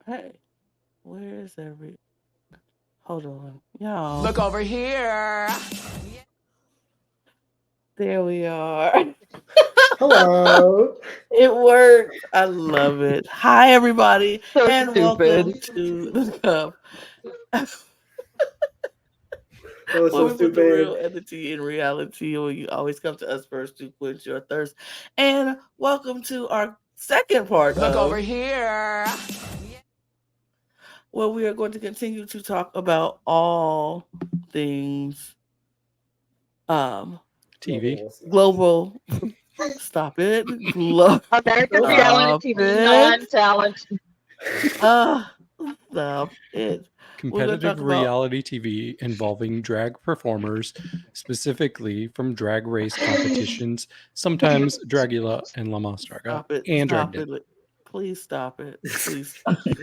Hey, where is every? Hold on, y'all. Look over here. There we are. Hello. It worked. I love it. Hi, everybody, So and welcome stupid. to the Cup. That was Where so we put the real stupid. entity in reality, where you always come to us first to quench your thirst. And welcome to our second part Look of over here. where we are going to continue to talk about all things TV. global. Stop it. American Stop reality TV non-talent. Stop it. Competitive reality TV involving drag performers, specifically from drag race competitions, sometimes Dragula and La Mas Draga, Stop it. and Stop Drag it. Please stop it. Please stop it.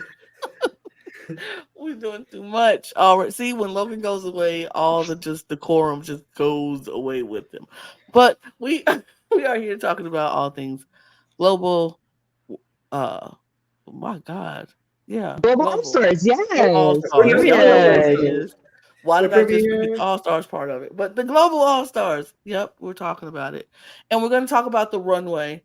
We're doing too much. All right. See, when Logan goes away, all the just decorum just goes away with him. But we are here talking about all things global. My God. Yeah. Global All-Stars, yes. All-Stars. Period. Why did I just premiere. the All-Stars part of it? But the global All-Stars. Yep, we're talking about it. And we're going to talk about the runway.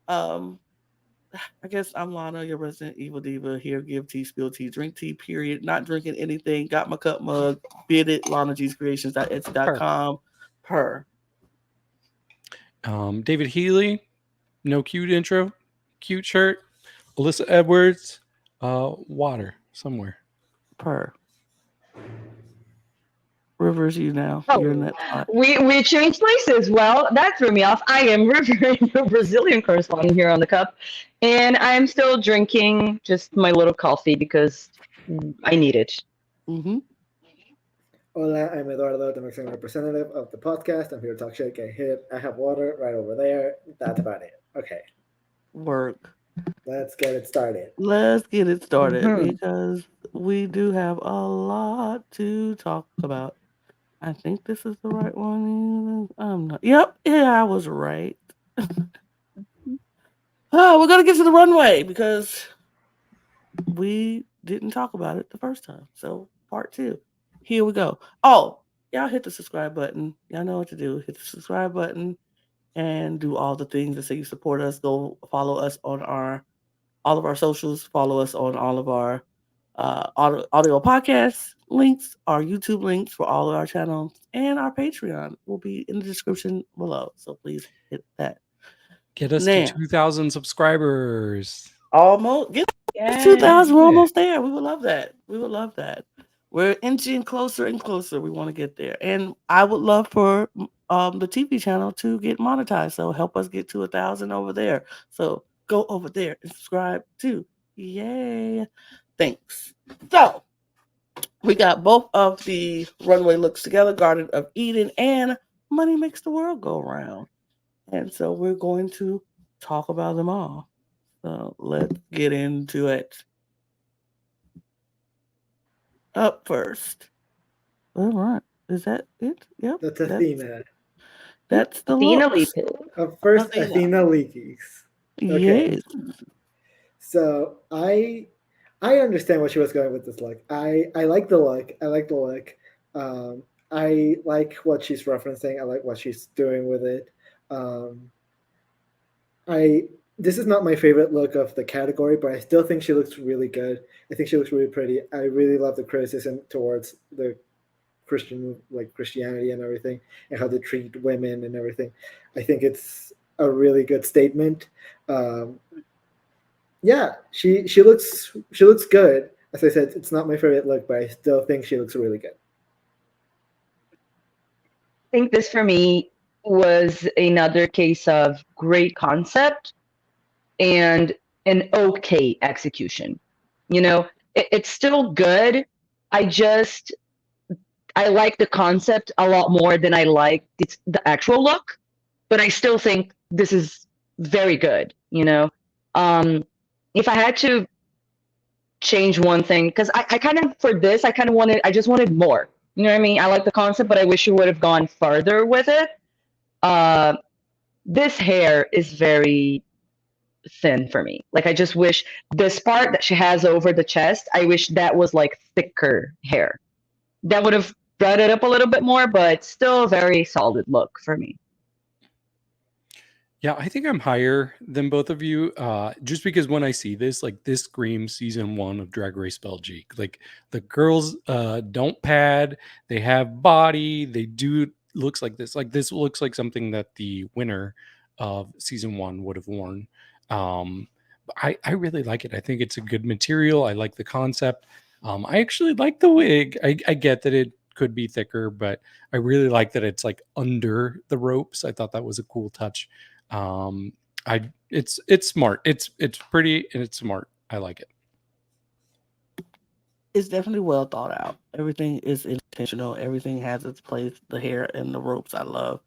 I guess I'm Lana, your resident evil diva here. Give tea, spill tea, drink tea, period. Not drinking anything. Got my cup mug. Bid it. LanaG'sCreations.etsy.com. Per. David Healy, no cute intro, cute shirt. Alyssa Edwards, water somewhere. Per. Rivers, you now. Oh, you're in that spot. We changed places. Well, that threw me off. I am River, the Brazilian correspondent here on the Cup, and I'm still drinking just my little coffee because I need it. Mm-hmm. Hola, I'm Eduardo, the Mexican representative of the podcast. I'm here to talk shit, get hit. I have water right over there. That's about it. Okay, Work. let's get it started. Let's get it started Mhm. because we do have a lot to talk about. I think this is the right one. I'm not. Yep. Yeah, I was right. We're going to get to the runway because we didn't talk about it the first time. So, part 2. Here we go. Oh, y'all hit the subscribe button. Y'all know what to do. Hit the subscribe button and do all the things that say you support us. Go follow us on all of our socials. Follow us on all of our audio podcast links, our YouTube links for all of our channels, and our Patreon will be in the description below. So please hit that. Get us to 2,000 subscribers. Almost. Get us 2,000. We're almost there. We would love that. We're inching closer and closer. We want to get there. And I would love for the TV channel to get monetized. So help us get to 1,000 over there. So go over there and subscribe too. Yay. Thanks. So we got both of the runway looks together, Garden of Eden and Money Makes the World Go Round. And so we're going to talk about them all. So let's get into it. Up first. All right. Is that it? Yep. That's Athena. That's the Athena look. Likis. First, Athena Likis. Okay. Yes. So I understand what she was going with this look. I like the look. I like what she's referencing. I like what she's doing with it. This is not my favorite look of the category, but I still think she looks really good. I think she looks really pretty. I really love the criticism towards the Christianity and everything, and how they treat women and everything. I think it's a really good statement. Yeah, she looks good. As I said, it's not my favorite look, but I still think she looks really good. I think this for me was another case of great concept and an okay execution. You know, it's still good. I like the concept a lot more than I like the actual look, but I still think this is very good, you know. If I had to change one thing, because I kind of, for this, I just wanted more. You know what I mean? I like the concept, but I wish you would have gone further with it. This hair is very thin for me. Like, I just wish this part that she has over the chest, I wish that was like thicker hair. That would have brought it up a little bit more, but still a very solid look for me. Yeah, I think I'm higher than both of you. Just because when I see this, like this screams season 1 of Drag Race Belgique. Like the girls don't pad, they have body, they do looks like this. Like this looks like something that the winner of season 1 would have worn. But I really like it. I think it's a good material. I like the concept. I actually like the wig. I get that it could be thicker, but I really like that it's like under the ropes. I thought that was a cool touch. It's smart. It's pretty and it's smart. I like it. It's definitely well thought out. Everything is intentional. Everything has its place. The hair and the ropes, I love.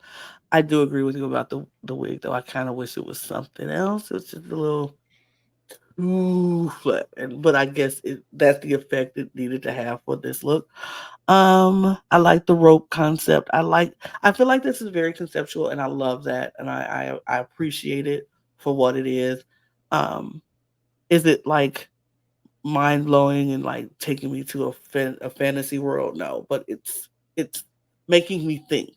I do agree with you about the wig, though. I kind of wish it was something else. It's just a little too flat, but I guess that's the effect it needed to have for this look. I like the rope concept. I feel like this is very conceptual, and I love that, and I appreciate it for what it is. Is it like mind blowing and like taking me to a fantasy world? No, but it's making me think.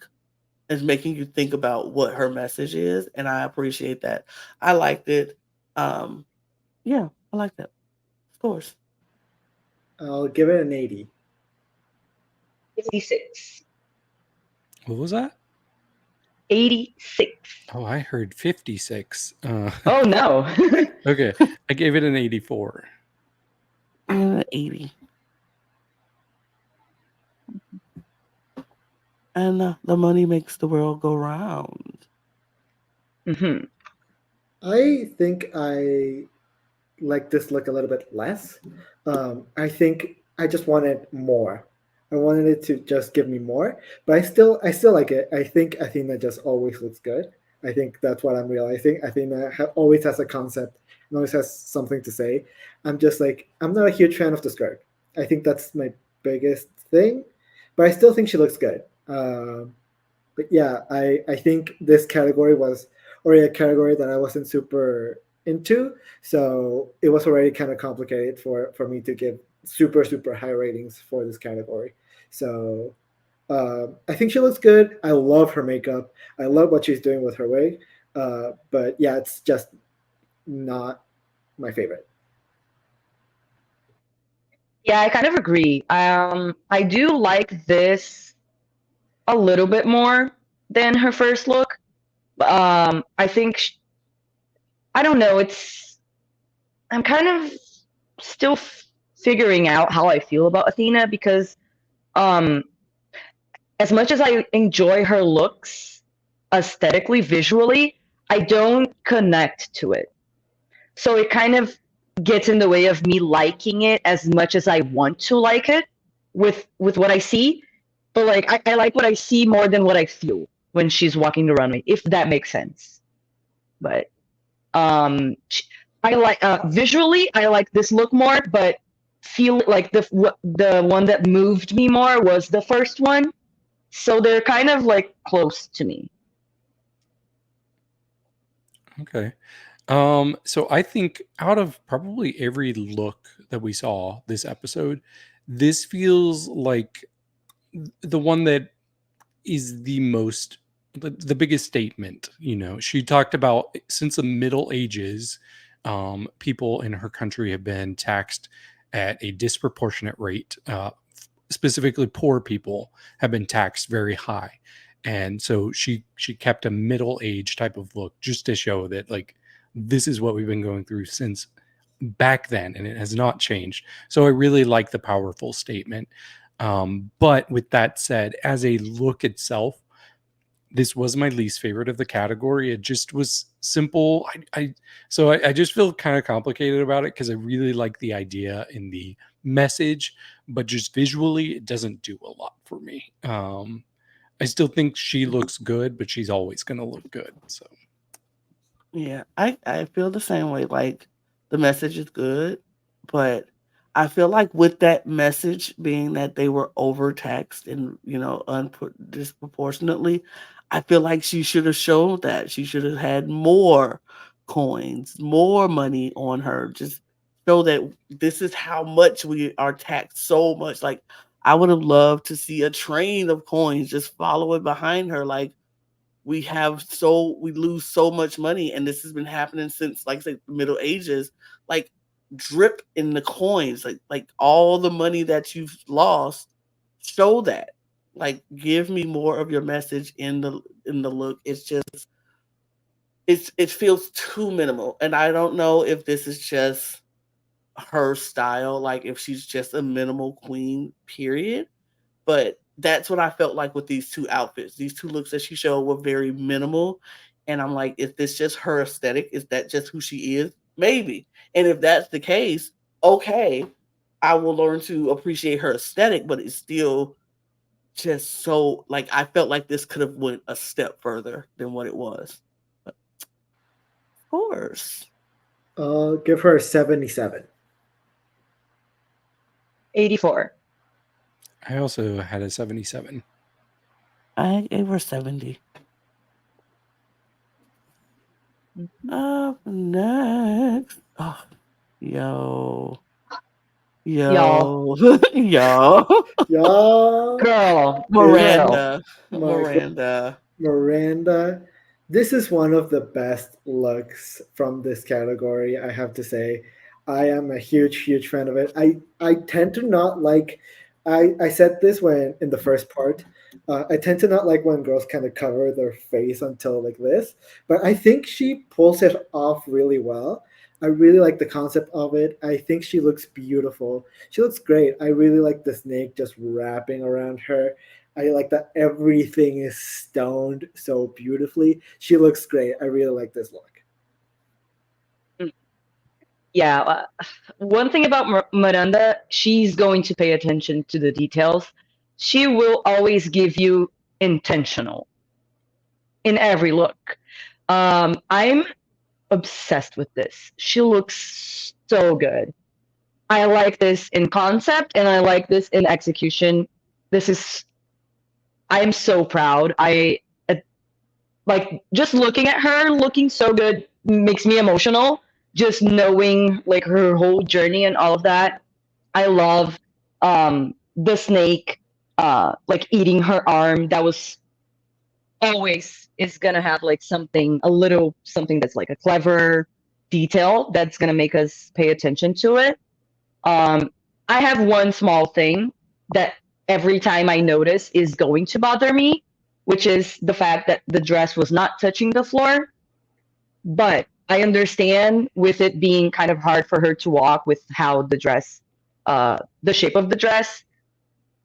It's making you think about what her message is, and I appreciate that. I liked it. Yeah, I like that. Of course. I'll give it an 80. 86. What was that? 86. Oh, I heard 56. Oh no. Okay, I gave it an 84. 80. And the money makes the world go round. Mm-hmm. I think I like this look a little bit less. I think I just wanted more. I wanted it to just give me more, but I still like it. I think Athena just always looks good. I think that's what I'm realizing. Athena always has a concept and always has something to say. I'm just like, I'm not a huge fan of the skirt. I think that's my biggest thing, but I still think she looks good. But yeah, I think this category was already a category that I wasn't super into, so it was already kind of complicated for me to give super high ratings for this category. So I think she looks good. I love her makeup. I love what she's doing with her wig. But yeah, it's just not my favorite. Yeah, I kind of agree. I do like this a little bit more than her first look. I think I don't know. I'm kind of still figuring out how I feel about Athena because, as much as I enjoy her looks aesthetically, visually, I don't connect to it. So it kind of gets in the way of me liking it as much as I want to like it with what I see. But like I like what I see more than what I feel when she's walking the runway, if that makes sense. But I like visually I like this look more, but feel like the one that moved me more was the first one. So they're kind of like close to me. Okay. So I think out of probably every look that we saw this episode, this feels like the one that is the biggest statement. You know, she talked about since the Middle Ages, people in her country have been taxed at a disproportionate rate. Specifically, poor people have been taxed very high, and so she kept a middle age type of look just to show that like this is what we've been going through since back then, and it has not changed. So I really like the powerful statement. But with that said, as a look itself, this was my least favorite of the category. It just was simple. I just feel kind of complicated about it because I really like the idea and the message, but just visually, it doesn't do a lot for me. I still think she looks good, but she's always going to look good. So Yeah, I feel the same way. Like the message is good, but I feel like with that message being that they were overtaxed and disproportionately, I feel like she should have showed that she should have had more coins, more money on her. Just show that this is how much we are taxed so much. Like I would have loved to see a train of coins just following behind her. Like we lose so much money, and this has been happening since like say the Middle Ages. Like drip in the coins, like all the money that you've lost, show that. Like give me more of your message in the look. It's just it feels too minimal, and I don't know if this is just her style, like if she's just a minimal queen period, but that's what I felt like with these two outfits. These two looks that she showed were very minimal. And I'm like, is this just her aesthetic? Is that just who she is? Maybe. And if that's the case, okay, I will learn to appreciate her aesthetic, but it's still just so like I felt like this could have went a step further than what it was. But of course. I'll give her a 77. 84. I also had a 77. I gave her 70. Up next. Oh, yo. Y'all. Yo. Yo. Y'all, Girl. Girl. Miranda. my Miranda. Miranda, this is one of the best looks from this category, I have to say. I am a huge, huge fan of it. I tend to not like, I said this when in the first part, I tend to not like when girls kind of cover their face until like this, but I think she pulls it off really well. I really like the concept of it. I think she looks beautiful. She looks great. I really like the snake just wrapping around her. I like that everything is stoned so beautifully. She looks great. I really like this look. Yeah. One thing about Miranda, she's going to pay attention to the details. She will always give you intentional in every look. I'm obsessed with this. She looks so good. I like this in concept and I like this in execution. This is, I'm so proud. Like just looking at her looking so good makes me emotional. Just knowing like her whole journey and all of that. I love the snake like eating her arm. That was always is gonna have like something a little something that's like a clever detail that's gonna make us pay attention to it. um I have one small thing that every time I notice is going to bother me, which is the fact that the dress was not touching the floor. But I understand with it being kind of hard for her to walk with how the dress the shape of the dress.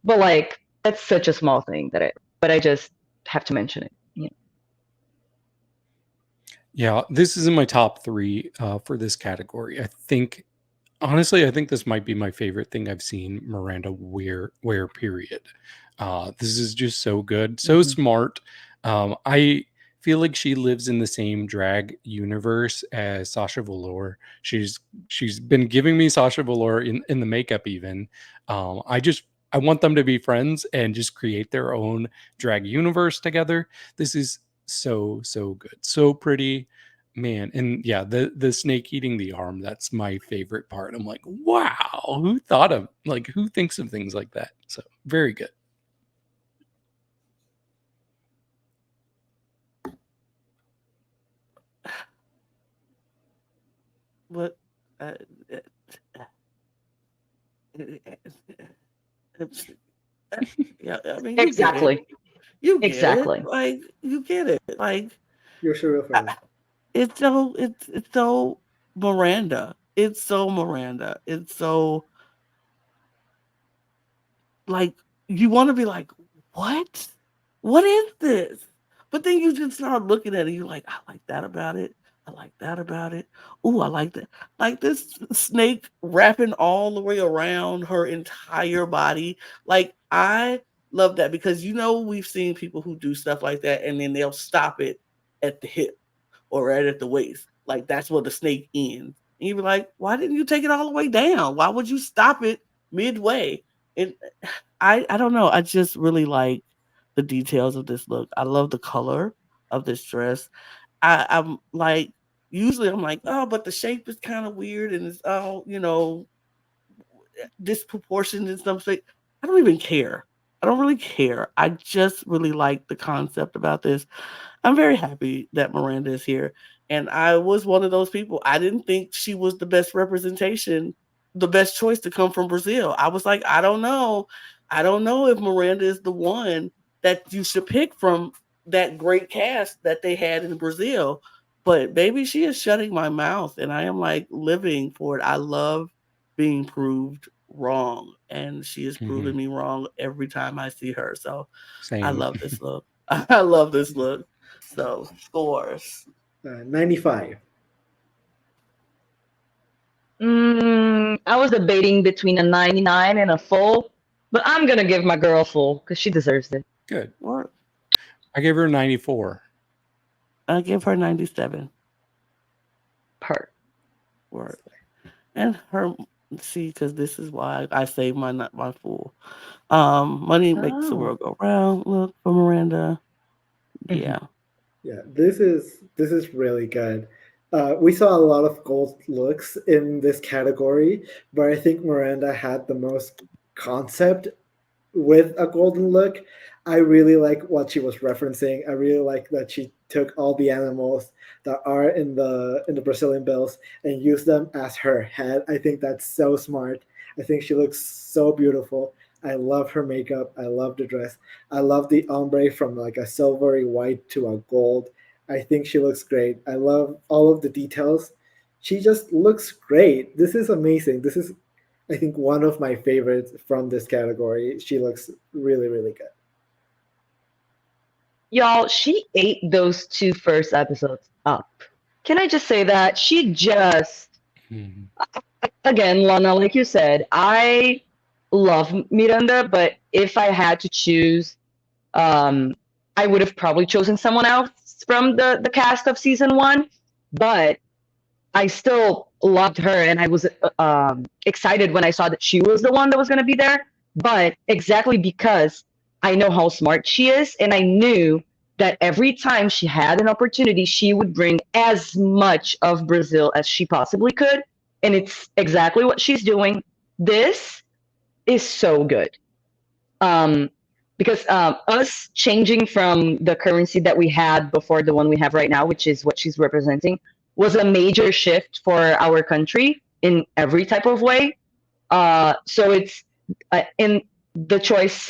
But like that's such a small thing that I just have to mention it. Yeah. Yeah, this is in my top three for this category. Honestly, I think this might be my favorite thing I've seen Miranda wear. Period. This is just so good, so smart. I feel like she lives in the same drag universe as Sasha Velour. She's been giving me Sasha Velour in the makeup even. I want them to be friends and just create their own drag universe together. This is so good, so pretty. Man, and yeah, the snake eating the arm, that's my favorite part. I'm like, wow, who thinks of things like that? So very good. But uh, uh, it's, yeah, I mean, you get it. Exactly. You get it. Exactly. Like you get it. Like You're so real fan. it's so Miranda. It's so Miranda. It's so like you want to be like, what? What is this? But then you just start looking at it. You're like, I like that about it. I like that about it. Ooh, I like that. Like this snake wrapping all the way around her entire body. Like I love that because we've seen people who do stuff like that and then they'll stop it at the hip or right at the waist. Like that's where the snake ends. And you'd be like, why didn't you take it all the way down? Why would you stop it midway? And I don't know. I just really like the details of this look. I love the color of this dress. I'm like, usually I'm like, oh, but the shape is kind of weird and it's all, disproportionate in some shape. I don't even care. I don't really care. I just really like the concept about this. I'm very happy that Miranda is here. And I was one of those people. I didn't think she was the best representation, the best choice to come from Brazil. I was like, I don't know. I don't know if Miranda is the one that you should pick from that great cast that they had in Brazil. But baby, she is shutting my mouth and I am like living for it. I love being proved wrong. And she is proving me wrong every time I see her. So I Same. love this look. I love this look. So scores. 95. I was debating between a 99 and a full, but I'm gonna give my girl a full because she deserves it. Good. Work. I gave her a 94. I give her 97. Part. Work. And her, see, because this is why I save my full. Money makes the Oh. world go round. Look for Miranda. Yeah. Yeah, this is really good. We saw a lot of gold looks in this category, but I think Miranda had the most concept with a golden look. I really like what she was referencing. I really like that she took all the animals that are in the Brazilian bills and used them as her head. I think that's so smart. I think she looks so beautiful. I love her makeup. I love the dress. I love the ombre from like a silvery white to a gold. I think she looks great. I love all of the details. She just looks great. This is amazing. This is, I think, one of my favorites from this category. She looks really, really good. Y'all, she ate those two first episodes up. Can I just say that? She just, Mhm. again, Lana, like you said, I love Miranda, but if I had to choose, I would have probably chosen someone else from the cast of season one. But I still loved her, and I was excited when I saw that she was the one that was going to be there. But exactly because I know how smart she is, and I knew that every time she had an opportunity, she would bring as much of Brazil as she possibly could. And it's exactly what she's doing. This is so good. Um, because us changing from the currency that we had before the one we have right now, which is what she's representing, was a major shift for our country in every type of way. So it's in the choice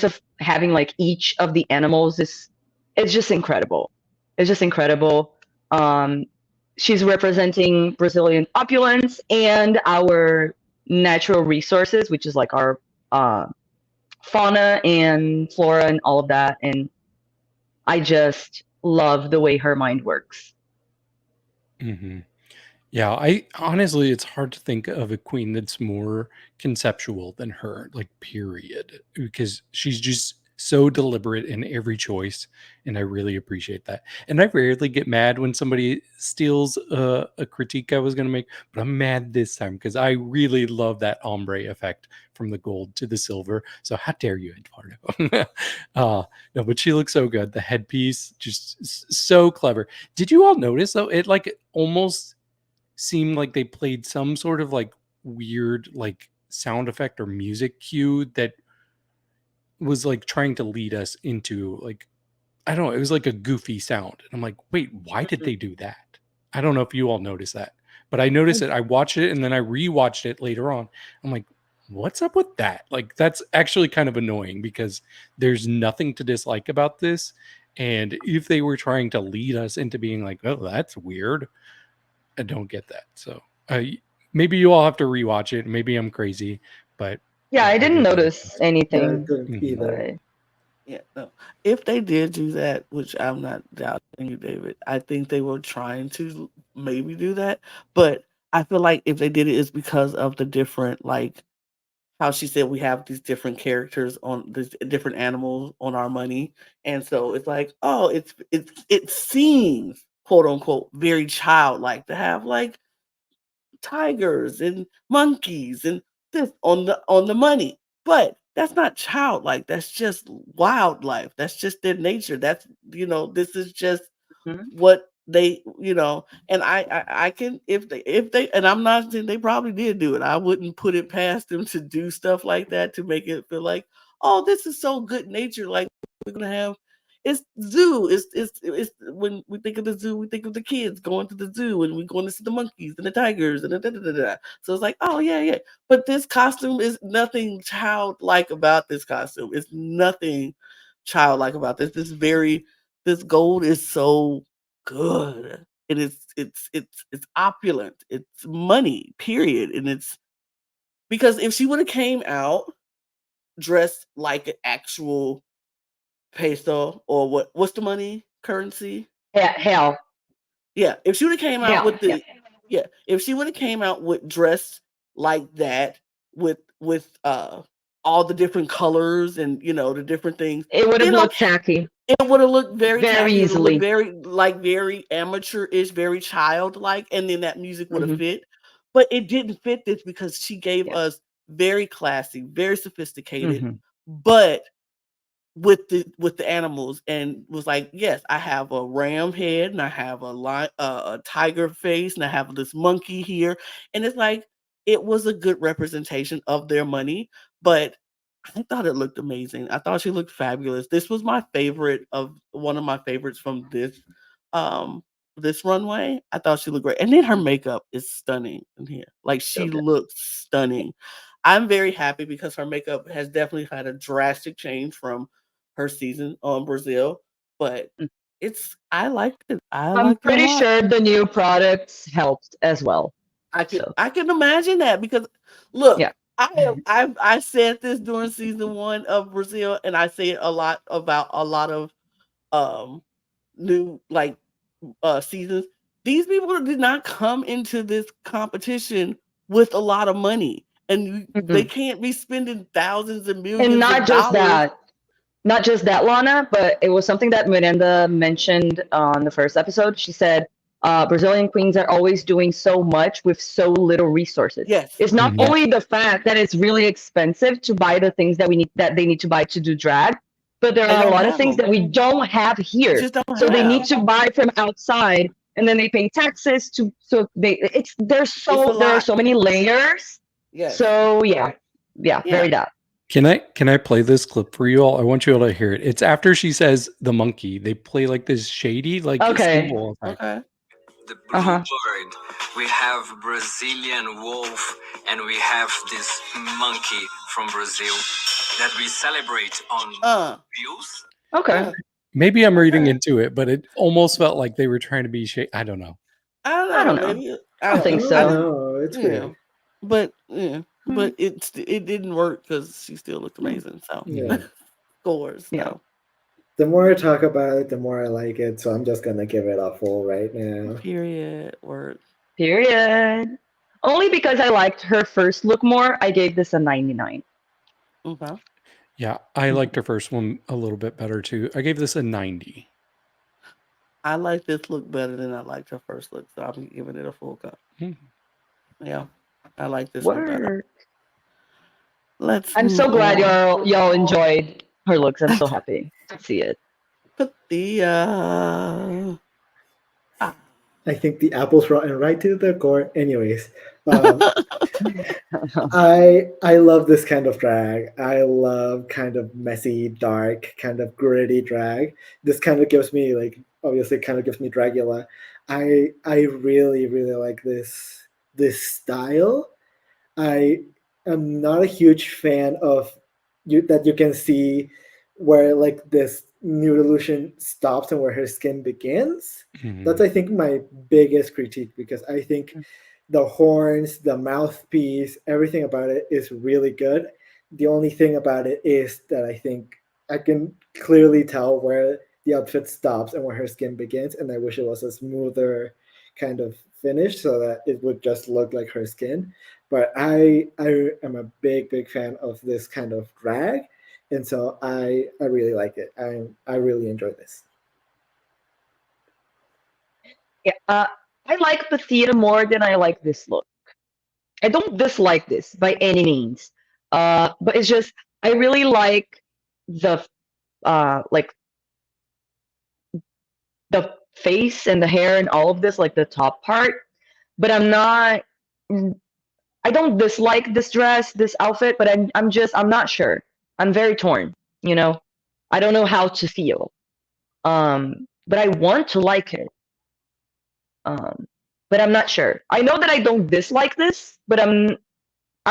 of having like each of the animals is it's just incredible. It's just incredible. Um, she's representing Brazilian opulence and our natural resources, which is like our uh, fauna and flora and all of that. And I just love the way her mind works. Mhm. Yeah, I honestly, it's hard to think of a queen that's more conceptual than her, like, period, because she's just so deliberate in every choice, and I really appreciate that. And I rarely get mad when somebody steals a critique I was going to make, but I'm mad this time because I really love that ombre effect from the gold to the silver. So how dare you, Eduardo? No, but she looks so good. The headpiece, just so clever. Did you all notice though? It like almost seemed like they played some sort of like weird like sound effect or music cue that was like trying to lead us into like I don't know, it was like a goofy sound. And I'm like, wait, why did they do that? I don't know if you all noticed that, but I noticed it. I watched it and then I rewatched it later on. I'm like, what's up with that? Like, that's actually kind of annoying because there's nothing to dislike about this. And if they were trying to lead us into being like, oh, that's weird, I don't get that. So maybe you all have to rewatch it. Maybe I'm crazy, but Yeah, yeah, I I didn't really like notice this. Yeah, I anything. couldn't Mhm. either. But Yeah. No. If they did do that, which I'm not doubting you, David, I think they were trying to maybe do that. But I feel like if they did it, it's because of the different like how she said we have these different characters on these different animals on our money, and so it's like, oh, it seems quote unquote very childlike to have like tigers and monkeys and this on the money. But that's not childlike. That's just wildlife. That's just their nature. That's this is just Mhm. what they and I can if they and I'm not saying they probably did do it. I wouldn't put it past them to do stuff like that to make it feel like, oh, this is so good nature. Like we're gonna have it's zoo. It's when we think of the zoo, we think of the kids going to the zoo and we're going to see the monkeys and the tigers and da. So it's like, oh yeah, yeah. But this costume is nothing childlike about this costume. It's nothing childlike about this. This gold is so good. And it's opulent. It's money, period. And it's because if she would have came out dressed like an actual peso or what's the money currency? Hell. Yeah, if she would have came out Hell. with if she would have came out with dressed like that with all the different colors and the different things, It would have then looked tacky. it would have looked very Very tacky. It would have looked easily. very amateur-ish, very childlike, and then that music would have Mhm. fit. But it didn't fit this because she gave Yeah. us very classy, very sophisticated, Mhm. but with the animals, and was like, yes, I have a ram head and I have a tiger face and I have this monkey here, and it's like it was a good representation of their money, but I thought it looked amazing. I thought she looked fabulous. This was my favorite of one of my favorites from um this runway. I thought she looked great. And then her makeup is stunning in here. Like So she good. looks stunning. I'm very happy because her makeup has definitely had a drastic change from her season on Brazil, but Mm. I liked it. I I'm liked it a pretty lot. sure the new products helped as well. So I can imagine that because look, yeah. I said this during season 1 of Brazil, and I say it a lot about a lot of um new seasons. These people did not come into this competition with a lot of money, and they Mhm. can't be spending thousands and And millions of dollars. not just that, Lana, but it was something that Miranda mentioned on the first episode. She said, Brazilian queens are always doing so much with so little resources. Yes, It's not Mhm. yes, only the fact that it's really expensive to buy the things that they need to buy to do drag, but there they are a don't lot of have things them. that we don't have We here. just don't So they need have. to buy from outside, and then they pay taxes to. So It's a there are lot. so many layers. Yes, So yeah, yeah. very that. Can I play this clip for you all? I want you all to hear it. It's after she says the monkey. They play like this shady, like Okay. cymbal effect. Okay. The Uh-huh. bluebird, we have Brazilian wolf, and we have this monkey from Brazil that we celebrate on views. Okay. Maybe I'm reading Okay. into it, but it almost felt like they were trying to be shady. I don't know. I don't I know. don't know. Maybe I I don't don't think know. I I don't so. didn't. know. It's Yeah, weird. but it didn't work because she still looked amazing. So Yeah. scores. Yeah. So The more I talk about it, the more I like it. So I'm just gonna give it a full right now. period. Word. Period. Only because I liked her first look more, I gave this a 99. Okay. Yeah, I liked her first one a little bit better too. I gave this a 90. I like this look better than I liked her first look, so I'm giving it a full cup. Hmm. Yeah, I like this one better. Word. Let's I'm so move glad on. y'all enjoyed her looks. I'm so happy to see it. Pythia. Ah. I think the apple's rotten right to the core. Anyways, I love this kind of drag. I love kind of messy, dark, kind of gritty drag. This kind of gives me like obviously kind of gives me Dragula. I really like this style. I am not a huge fan of you that you can see where like this nude illusion stops and where her skin begins. That's Mhm. I think my biggest critique because I think the horns, the mouthpiece, everything about it is really good. The only thing about it is that I think I can clearly tell where the outfit stops and where her skin begins, and I wish it was a smoother kind of finish so that it would just look like her skin. But I am a big fan of this kind of drag, and so I really like it. I really enjoy this. Yeah, I like Pythia more than I like this look. I don't dislike this by any means, but it's just I really like the like the face and the hair and all of this, like the top part. But I'm not. I don't dislike this dress, this outfit, but I'm not sure. I'm very torn. You know, I don't know how to feel. But I want to like it. Um, but I'm not sure. I know that I don't dislike this, but I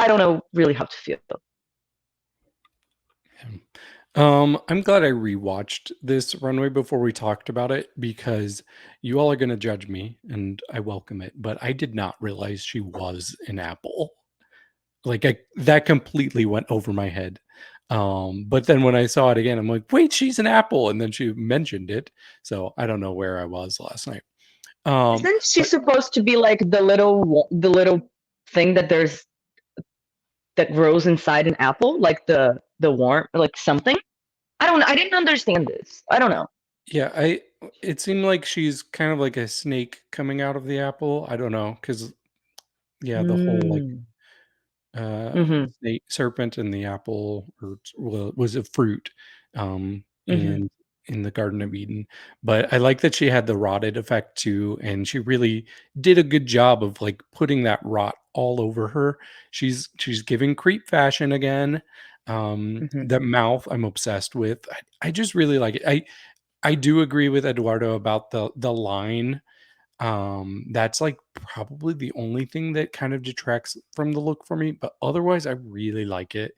don't know really how to feel. I'm glad I rewatched this runway before we talked about it because you all are going to judge me and I welcome it, but I did not realize she was an apple. Like that completely went over my head. But then when I saw it again, I'm like, wait, she's an apple. And then she mentioned it. So I don't know where I was last night. Isn't she supposed to be like the little thing that grows inside an apple, like the worm, like something? I didn't understand this. I don't know. Yeah, it seemed like she's kind of like a snake coming out of the apple. I don't know, because the whole like snake, serpent and the apple was a fruit, and in the Garden of Eden. But I like that she had the rotted effect too, and she really did a good job of like putting that rot all over her. She's giving creep fashion again. The mouth I'm obsessed with. I just really like it. I do agree with Eduardo about the line. That's like probably the only thing that kind of detracts from the look for me, but otherwise I really like it.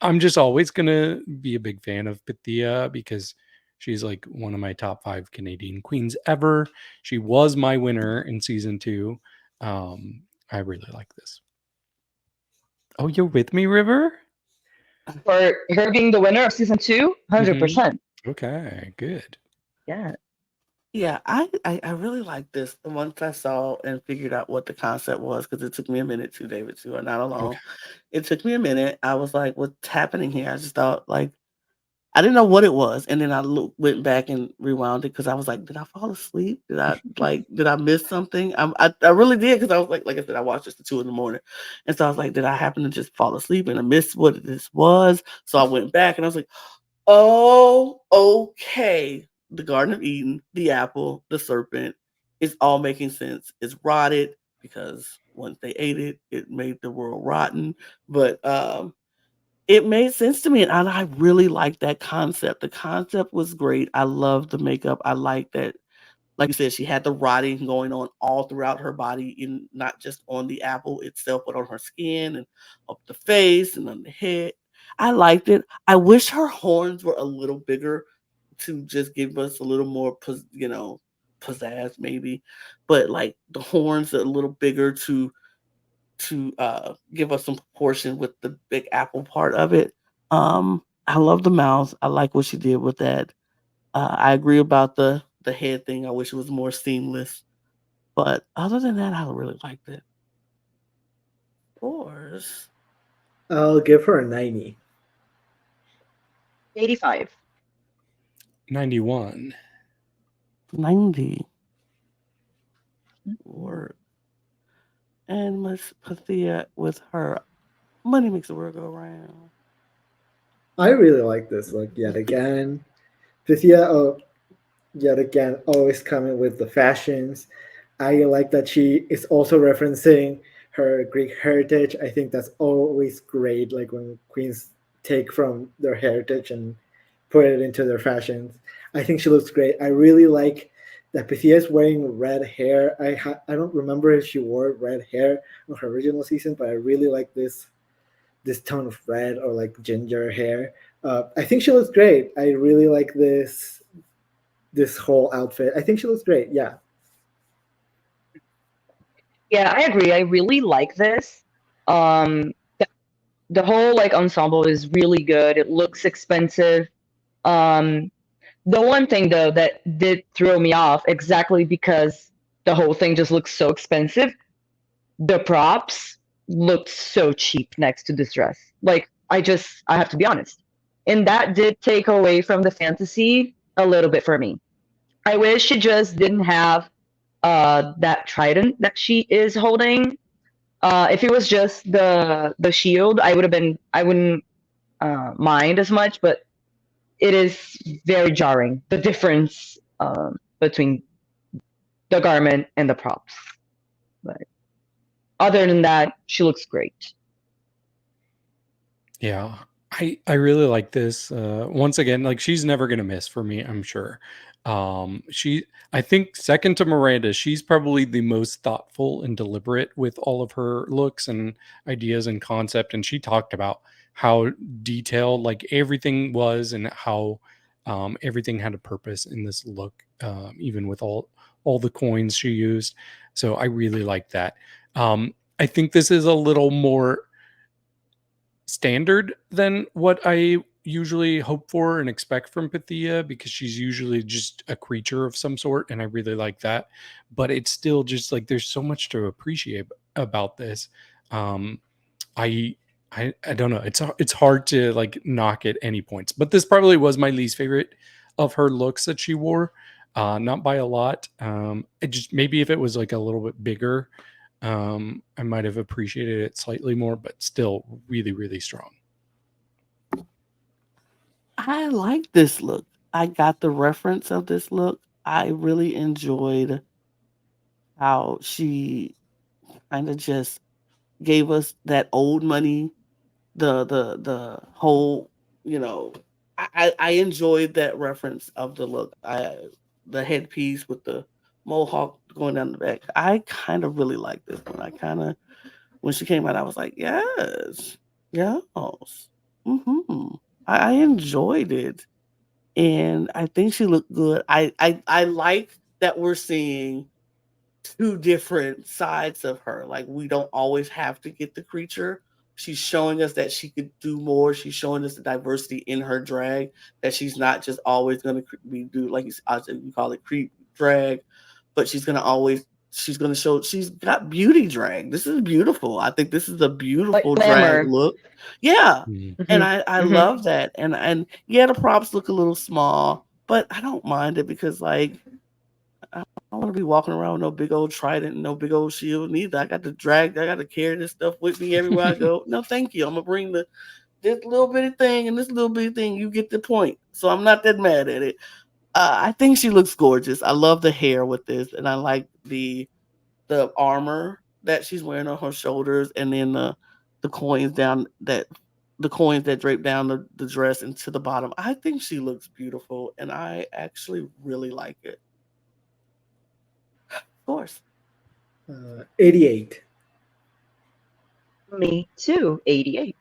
I'm just always gonna be a big fan of Pythia because she's like one of my top 5 Canadian queens ever. She was my winner in season 2. I really like this. Oh, you're with me, River? For her being the winner of season 2, 100%. Okay, good. Yeah. Yeah, I really like this. Once I saw and figured out what the concept was, because it took me a minute to, David, you are not alone. Okay. It took me a minute. I was like, what's happening here? I just thought, like, I didn't know what it was. And then I went back and rewound it because I was like, did I fall asleep? Did I miss something? I really did because I was like I said, I watched this at 2 a.m. And so I was like, did I happen to just fall asleep and I missed what this was? So I went back and I was like, oh, okay. The Garden of Eden, the apple, the serpent, it's all making sense. It's rotted because once they ate it, it made the world rotten. But it made sense to me, and I really liked that concept. The concept was great. I loved the makeup. I like that, like you said, she had the rotting going on all throughout her body, in not just on the apple itself, but on her skin and up the face and on the head. I liked it. I wish her horns were a little bigger to just give us a little more, pizzazz maybe. But like the horns are a little bigger to give us some proportion with the big apple part of it. I love the mouth. I like what she did with that. I agree about the head thing. I wish it was more seamless. But other than that, I really liked it. Pores. I'll give her a 90. 85. 91. 90. Word. And Miss Pythia with her money makes the world go round. I really like this look yet again. Pythia, yet again, always coming with the fashions. I like that she is also referencing her Greek heritage. I think that's always great, like when queens take from their heritage and put it into their fashions. I think she looks great. I really like that Pythia is wearing red hair. I don't remember if she wore red hair on her original season, but I really like this tone of red or like ginger hair. I think she looks great. I really like this whole outfit. I think she looks great. Yeah. Yeah, I agree. I really like this. The whole like ensemble is really good. It looks expensive. The one thing though that did throw me off exactly because the whole thing just looks so expensive. The props looked so cheap next to this dress. Like, I have to be honest. And that did take away from the fantasy a little bit for me. I wish she just didn't have that trident that she is holding. If it was just the shield, I wouldn't mind as much, but it is very jarring, the difference between the garment and the props. But other than that, she looks great. Yeah, I really like this. Once again, like, she's never gonna miss for me, I'm sure. I think second to Miranda, she's probably the most thoughtful and deliberate with all of her looks and ideas and concept. And she talked about how detailed like everything was and how everything had a purpose in this look, even with all the coins she used. So I really like that. I think this is a little more standard than what I usually hope for and expect from Pythia, because she's usually just a creature of some sort, and I really like that. But it's still just like there's so much to appreciate about this. I don't know. It's hard to like knock at any points, but this probably was my least favorite of her looks that she wore. Not by a lot. It just, maybe if it was like a little bit bigger, I might have appreciated it slightly more, but still really, really strong. I like this look. I got the reference of this look. I really enjoyed how she kind of just gave us that old money, the whole, you know, I enjoyed that reference of the look. The headpiece with the mohawk going down the back. I kind of really like this one. When she came out, I was like, yes. I enjoyed it. And I think she looked good. I like that we're seeing two different sides of her. Like, we don't always have to get the creature. She's showing us that she could do more. She's showing us the diversity in her drag, that she's not just always going to do, like you call it, creep drag, but she's going to show she's got beauty drag. This is beautiful. I think this is a beautiful Like drag look. Yeah. Mm-hmm. And I love that. And yeah, the props look a little small, but I don't mind it because, like, I don't want to be walking around with no big old trident and no big old shield neither. I got to carry this stuff with me everywhere I go. No, thank you. I'm gonna bring this little bitty thing and this little bitty thing. You get the point. So I'm not that mad at it. I think she looks gorgeous. I love the hair with this, and I like the armor that she's wearing on her shoulders, and then the coins that drape down the dress into the bottom. I think she looks beautiful, and I actually really like it. Of course. 88. Me too. 88.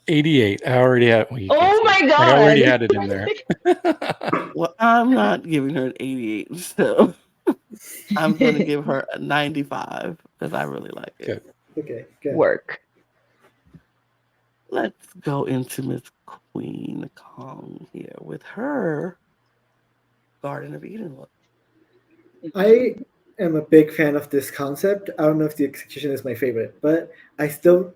88. I already had. Well, Oh my god! I already had it in there. Well, I'm not giving her an 88, so I'm going to give her a 95 because I really like it. Good. Okay, good. Work. Let's go into Miss Kween Kong here with her Garden of Eden look. I am a big fan of this concept. I don't know if the execution is my favorite, but I still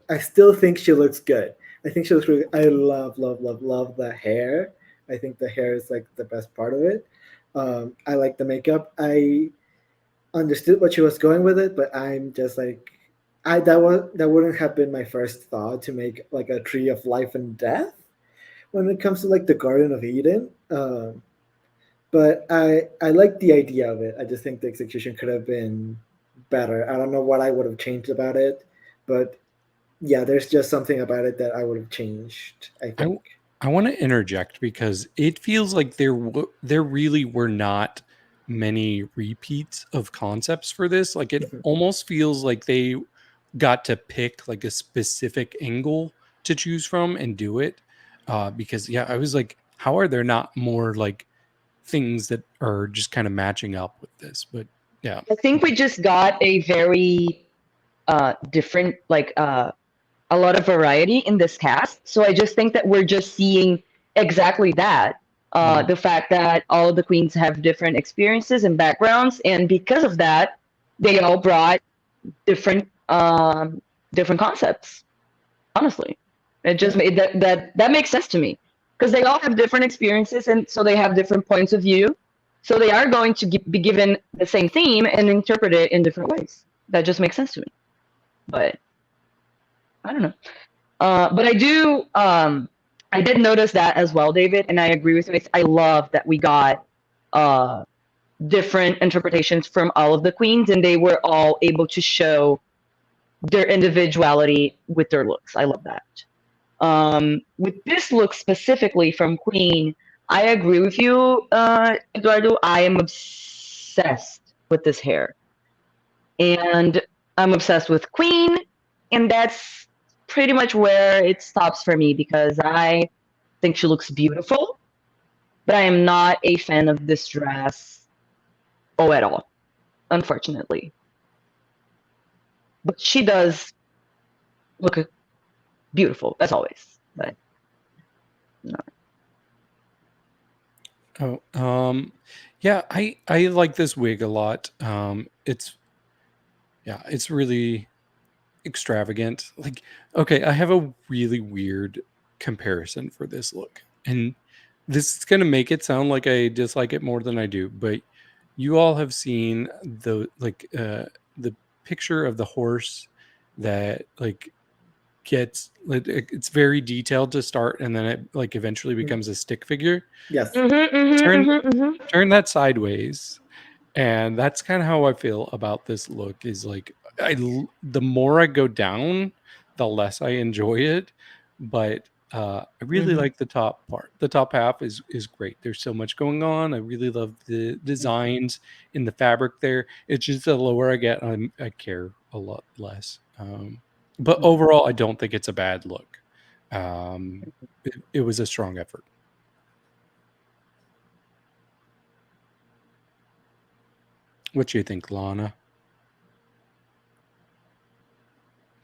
think she looks good. I think she looks really. I love the hair. I think the hair is like the best part of it. I like the makeup. I understood what she was going with it, but I'm just like, that wouldn't have been my first thought to make like a tree of life and death when it comes to like the Garden of Eden. But I like the idea of it. I just think the execution could have been better. I don't know what I would have changed about it, but yeah, there's just something about it that I would have changed, I think. I want to interject because it feels like there really were not many repeats of concepts for this. Like, it almost feels like they got to pick like a specific angle to choose from and do it. Because yeah, I was like, how are there not more like things that are just kind of matching up with this? But yeah, I think we just got a very different, like a lot of variety in this cast. So I just think that we're just seeing exactly that. The fact that all of the queens have different experiences and backgrounds, and because of that, they all brought different different concepts. Honestly, it just made that makes sense to me because they all have different experiences, and so they have different points of view. So they are going to be given the same theme and interpret it in different ways. That just makes sense to me. But I don't know. But I do. I did notice that as well, David, and I agree with you. I love that we got different interpretations from all of the queens, and they were all able to show their individuality with their looks. I love that. With this look specifically from Queen, I agree with you, Eduardo. I am obsessed with this hair, and I'm obsessed with Queen, and that's pretty much where it stops for me because I think she looks beautiful, but I am not a fan of this dress at all, unfortunately. But she does look beautiful as always. But no. Yeah, I like this wig a lot. It's really extravagant. Like, okay, I have a really weird comparison for this look, and this is gonna make it sound like I dislike it more than I do. But you all have seen the picture of the horse that like gets it's very detailed to start, and then it like eventually becomes a stick figure. Yes. Turn that sideways, and that's kind of how I feel about this look. Is like the more I go down, the less I enjoy it. But I really like the top part. The top half is great. There's so much going on. I really love the designs in the fabric there. It's just the lower I get, I care a lot less. But overall, I don't think it's a bad look. It was a strong effort. What do you think, Lana?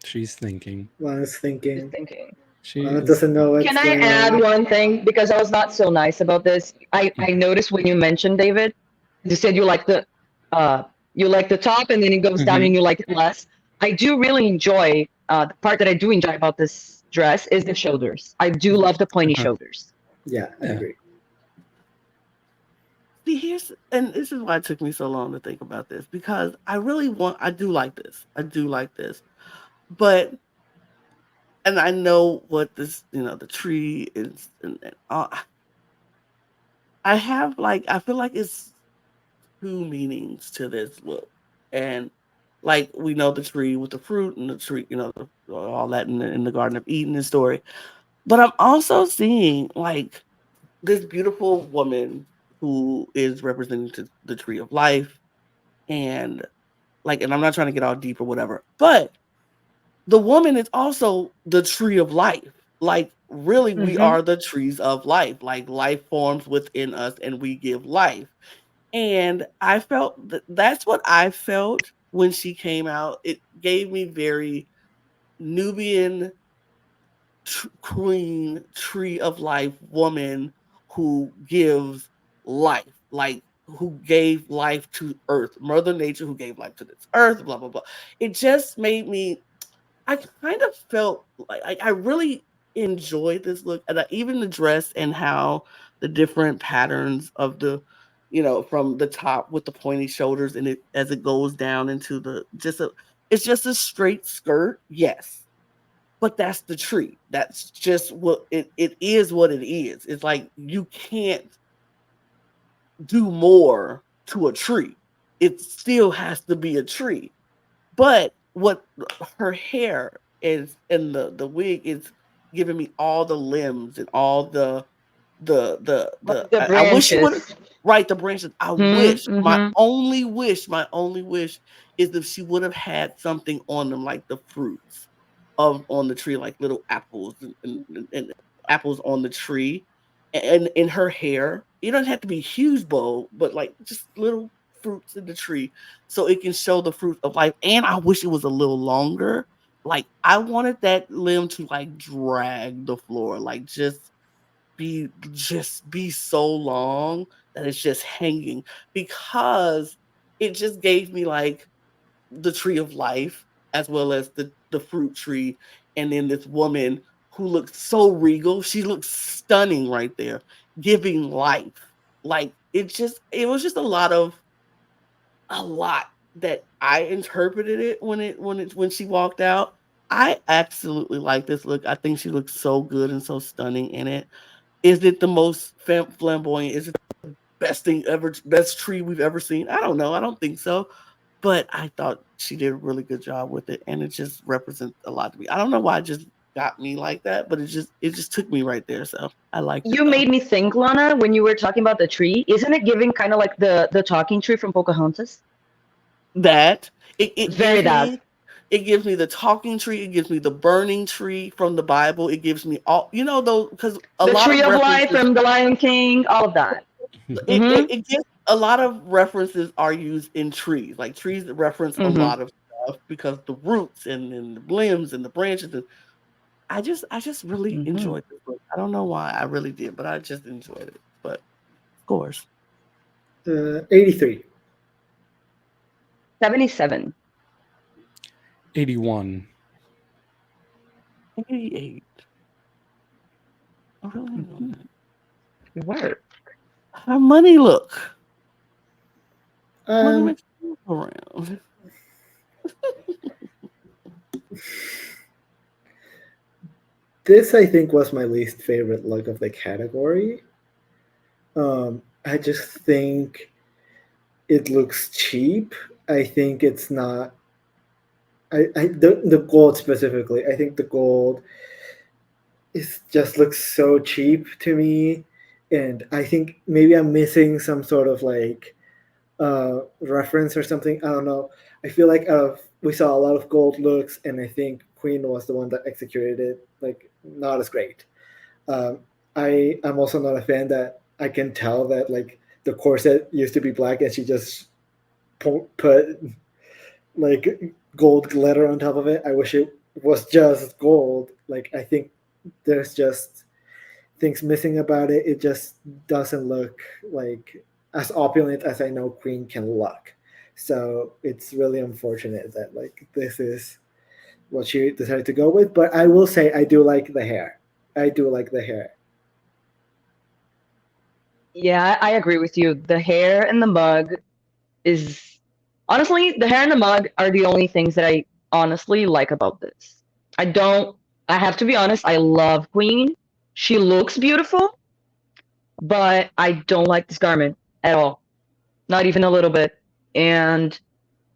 She's thinking. Lana's thinking. Lana She doesn't know what's Can I going add on. one thing because I was not so nice about this? I noticed when you mentioned David, you said you like the top and then it goes down and you like it less. I do really enjoy the part that I do enjoy about this dress is the shoulders. I do love the pointy shoulders. Yeah, I agree. See, this is why it took me so long to think about this because I do like this. I do like this. But, and I know what this, the tree is, and I feel like it's two meanings to this look. And like we know the tree with the fruit and the tree, all that in the Garden of Eden story. But I'm also seeing like this beautiful woman who is representing the tree of life. And I'm not trying to get all deep or whatever, but the woman is also the tree of life. Like, really, we are the trees of life. Like, life forms within us and we give life. And I felt that's what I felt when she came out. It gave me very Nubian queen, tree of life woman who gives life, like who gave life to earth, Mother Nature who gave life to this earth, blah, blah, blah. It just made me, I kind of felt like I really enjoyed this look. And even the dress and how the different patterns of from the top with the pointy shoulders and it as it goes down into it's just a straight skirt. Yes. But that's the tree. That's just what it is what it is. It's like you can't do more to a tree. It still has to be a tree. But what her hair is and the wig is giving me all the limbs and all the I wish you would right the branches. I wish my only wish is if she would have had something on them like the fruits on the tree, like little apples and apples on the tree, and in her hair. It doesn't have to be huge bow, but like just little fruits in the tree, so it can show the fruit of life. And I wish it was a little longer. Like I wanted that limb to like drag the floor, like just be so long that it's just hanging, because it just gave me like the tree of life as well as the fruit tree, and then this woman who looks so regal. She looks stunning right there, giving life. Like it was just a lot that I interpreted it when she walked out. I absolutely like this look. I think she looks so good and so stunning in it. Is it the most flamboyant? Is it the best thing ever? Best tree we've ever seen? I don't know. I don't think so. But I thought she did a really good job with it, and it just represents a lot to me. I don't know why it just got me like that, but it just took me right there. So I liked it. You made me think, Lana, when you were talking about the tree. Isn't it giving kind of like the talking tree from Pocahontas? That it Very gives that. me. It gives me the talking tree. It gives me the burning tree from the Bible. It gives me all, those, because a The lot tree of of life references. from The Lion King, all of that. It gives a lot of references are used in trees, like trees that reference a lot of stuff because the roots and the limbs and the branches. And I just really enjoyed this book. I don't know why, I really did, but I just enjoyed it. But of course, 83. 77. 81. 88. I really enjoyed it. Work. How money look? Money Um, makes you look around. this I think was my least favorite look of the category. I just think it looks cheap. I think it's not. The gold specifically. I think the gold just looks so cheap to me, and I think maybe I'm missing some sort of like reference or something. I don't know. I feel like we saw a lot of gold looks, and I think Queen was the one that executed it like not as great. Um, I'm also not a fan that I can tell that like the corset used to be black and she just put like gold glitter on top of it. I wish it was just gold. Like I think there's just things missing about it. It just doesn't look like as opulent as I know Queen can look. So it's really unfortunate that like this is what she decided to go with. But I will say I do like the hair. I do like the hair. Yeah, I agree with you. The hair and the mug is honestly, the hair and the mug are the only things that I honestly like about this. I don't, I have to be honest, I love Queen. She looks beautiful, but I don't like this garment at all. Not even a little bit. And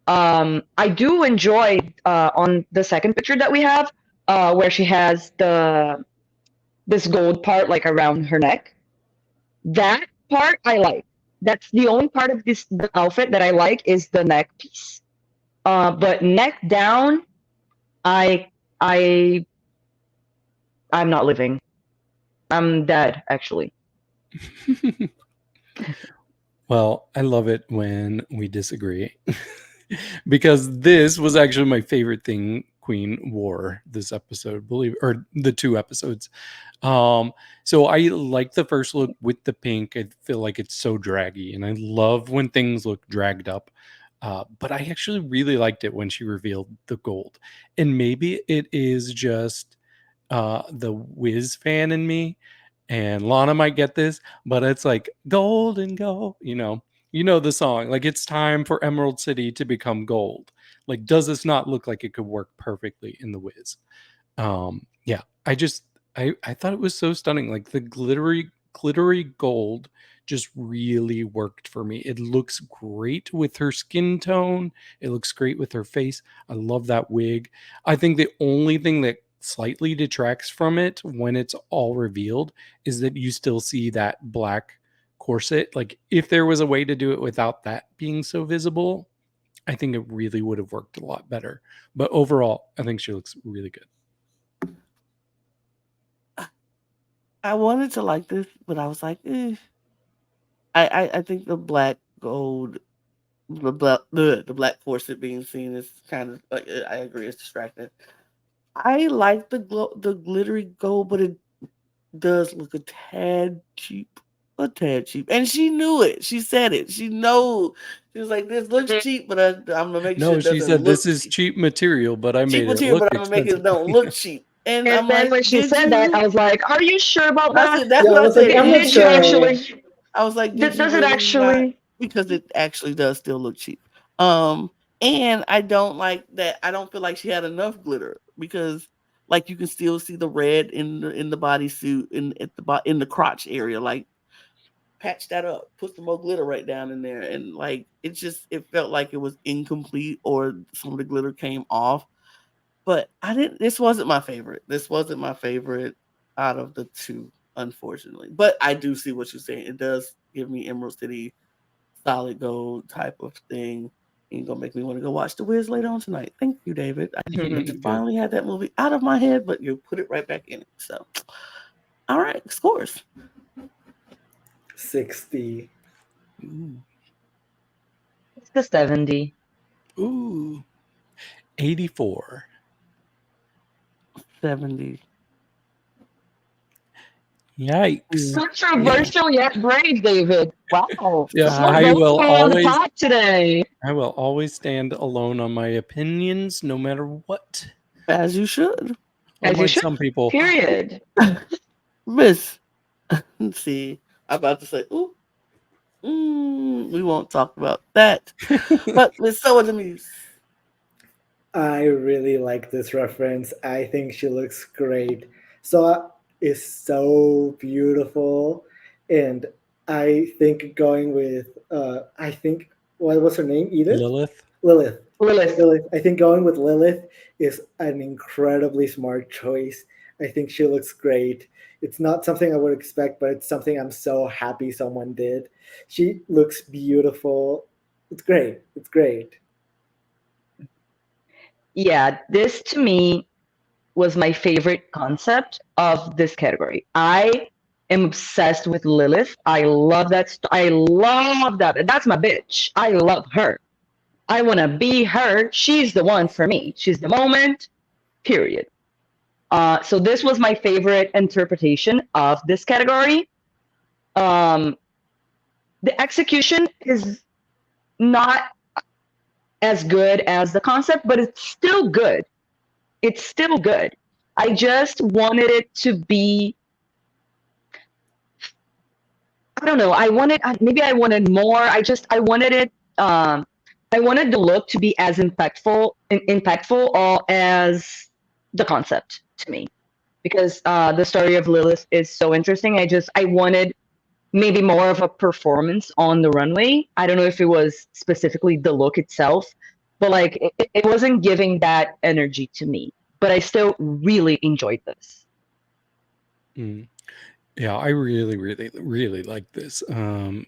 I do enjoy on the second picture that we have, where she has this gold part like around her neck. That part I like. That's the only part of the outfit that I like is the neck piece. But neck down, I I I'm not living. I'm dead, actually. Well, I love it when we disagree because this was actually my favorite thing Queen wore this episode, believe or the two episodes. So I like the first look with the pink. I feel like it's so draggy, and I love when things look dragged up. But I actually really liked it when she revealed the gold, and maybe it is just the Wiz fan in me, and Lana might get this, but it's like golden gold, you know the song. Like it's time for Emerald City to become gold. Like, does this not look like it could work perfectly in the Wiz? Yeah, I thought it was so stunning. Like the glittery gold just really worked for me. It looks great with her skin tone. It looks great with her face. I love that wig. I think the only thing that slightly detracts from it when it's all revealed is that you still see that black corset. Like if there was a way to do it without that being so visible, I think it really would have worked a lot better. But overall, I think she looks really good. I wanted to like this, but I was like, eh. I think the black gold, the black corset being seen is kind of like, I agree, it's distracting. I like the glittery gold, but does look a tad cheap. And she knew it. She said it. She knows. She was like, "This looks cheap, but I'm gonna make sure No, it she doesn't said look this is cheap. cheap material, but I Cheap made it material, look but I'm gonna make expensive. it don't look cheap." And And I'm then like, when she "Did said that, I you?" was like, "Are you sure about that? That's Yeah, what I I was like, said. I'm not Did you sure. actually? I was like, "Did you Does it really not?" actually?" Because it actually does still look cheap. And I don't like that. I don't feel like she had enough glitter because, like, you can still see the red in the bodysuit in the crotch area. Like, patch that up, put some more glitter right down in there, and like it felt like it was incomplete or some of the glitter came off. But I didn't. This wasn't my favorite. This wasn't my favorite out of the two, unfortunately. But I do see what you're saying. It does give me Emerald City solid gold type of thing. And you're gonna make me want to go watch The Wiz later on tonight. Thank you, David. I Good. finally had that movie out of my head, but you put it right back in it. So, all right, scores. 60. Ooh. It's the 70. Ooh. 84. 70. Yikes. Controversial yet brave, David. Wow. Yeah, So I will vocal on the always pod today. I will always stand alone on my opinions no matter what. As you should. As you Unlike should. some people. Period. Miss. Let's see. I'm about to say, ooh, we won't talk about that. But Miss Soa de Muse. I really like this reference. I think she looks great. Soa is so beautiful, and I think going with I think what was her name? Edith? Lilith. Lilith. Lilith. Lilith. I think going with Lilith is an incredibly smart choice. I think she looks great. It's not something I would expect, but it's something I'm so happy someone did. She looks beautiful. It's great. It's great. Yeah, this to me was my favorite concept of this category. I am obsessed with Lilith. I love that. I love that. That's my bitch. I love her. I want to be her. She's the one for me. She's the moment, period. So this was my favorite interpretation of this category. The execution is not as good as the concept, but it's still good. It's still good. I just wanted it to be, I don't know. Maybe I wanted more. I wanted it. I wanted the look to be as impactful or as the concept to me, because the story of Lilith is so interesting. I wanted maybe more of a performance on the runway. I don't know if it was specifically the look itself, but like it wasn't giving that energy to me. But I still really enjoyed this. Yeah, I really, really, really like this. And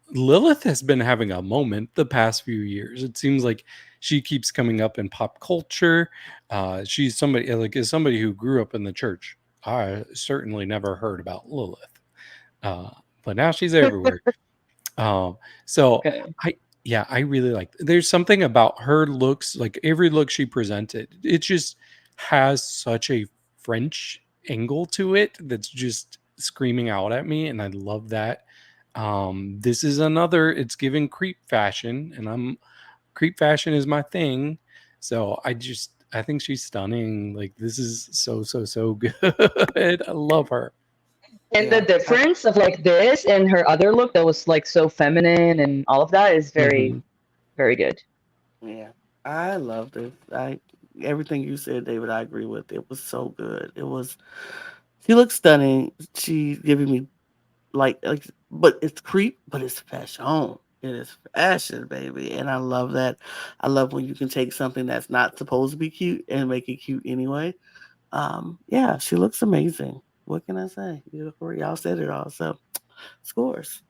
Lilith has been having a moment the past few years. It seems like she keeps coming up in pop culture. She's somebody like as somebody who grew up in the church. I certainly never heard about Lilith, but now she's everywhere. So Okay. I really like. There's something about her looks, like every look she presented. It just has such a French angle to it that's just screaming out at me, and I love that. This is another. It's giving creep fashion, and creep fashion is my thing. So I think she's stunning. Like this is so good. I love her. And the difference of like this and her other look that was like so feminine and all of that is very, very good. Yeah, I loved it. Everything you said, David, I agree with. It was so good. She looks stunning. She's giving me like, but it's creep, but it's fashion. It is fashion, baby, and I love that. I love when you can take something that's not supposed to be cute and make it cute anyway. Yeah, she looks amazing. What can I say? Y'all said it all. So, scores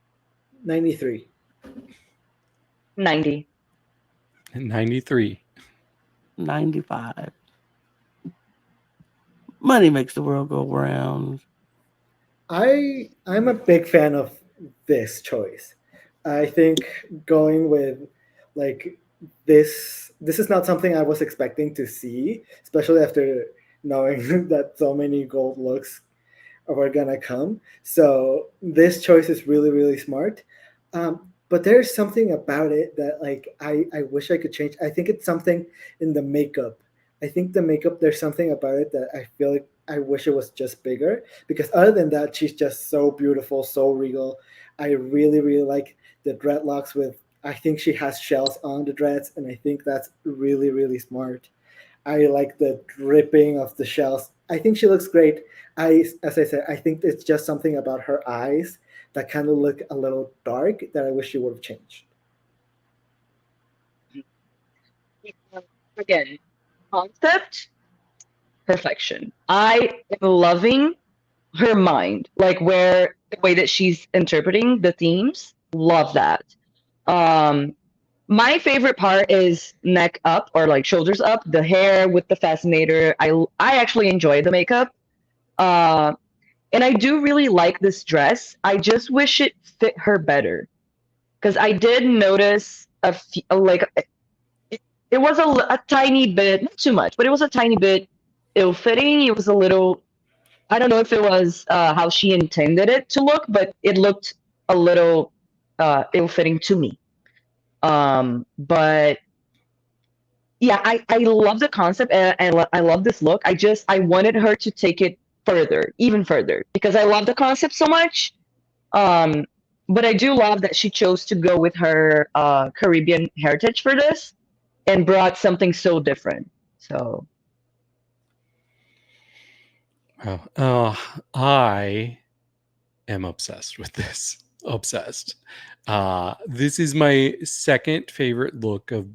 93. 90. 93. 95. Money makes the world go round. I'm a big fan of this choice. I think going with like this is not something I was expecting to see, especially after knowing that so many gold looks are gonna come. So this choice is really, really smart. But there's something about it that like I wish I could change. I think it's something in the makeup. I think the makeup, there's something about it that I feel like I wish it was just bigger. Because other than that, she's just so beautiful, so regal. I really, really like the dreadlocks with, I think she has shells on the dreads, and I think that's really, really smart. I like the dripping of the shells. I think she looks great. As I said, I think it's just something about her eyes that kind of look a little dark that I wish she would have changed. Again, concept, perfection. I am loving her mind, like where the way that she's interpreting the themes. Love that. Um, my favorite part is neck up or like shoulders up, the hair with the fascinator. I actually enjoy the makeup. Uh, and I do really like this dress. I just wish it fit her better because I did notice like it was a tiny bit, not too much, but it was a tiny bit ill-fitting. It was a little. I don't know if it was how she intended it to look, but it looked a little ill-fitting to me. But yeah, I love the concept and I love this look. I wanted her to take it further, even further, because I love the concept so much. Um, but I do love that she chose to go with her Caribbean heritage for this and brought something so different. So I am obsessed with this. Obsessed. This is my second favorite look of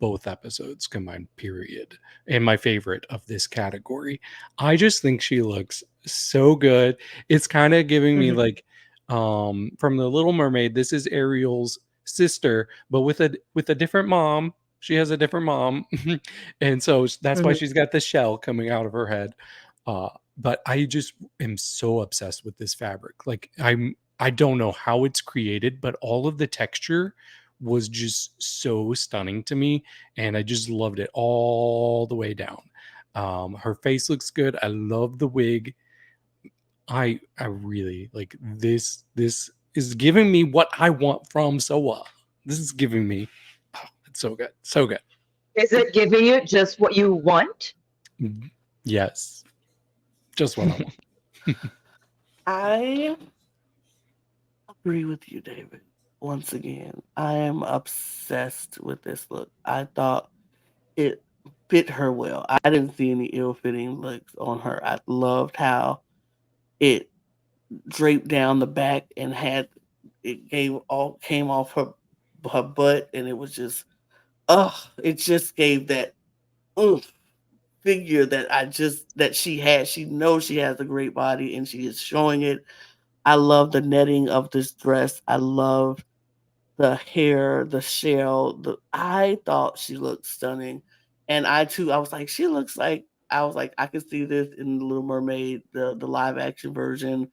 both episodes combined, period. And my favorite of this category. I just think she looks so good. It's kind of giving me like from the Little Mermaid, this is Ariel's sister, but with a different mom. She has a different mom. And so that's why she's got the shell coming out of her head. But I just am so obsessed with this fabric. Like I don't know how it's created, but all of the texture was just so stunning to me, and I just loved it all the way down. Her face looks good. I love the wig. I really like this. This is giving me what I want from Soa. This is giving me. Oh, it's so good, so good. is it giving you just what you want? Yes, just what I want. I agree with you, David. Once again, I am obsessed with this look. I thought it fit her well. I didn't see any ill-fitting looks on her. I loved how it draped down the back and had it came off her butt, and it was just it just gave that oomph figure that she had. She knows she has a great body and she is showing it. I love the netting of this dress. I love the hair, the shell. I thought she looked stunning. And I was like, I could see this in the Little Mermaid, the live action version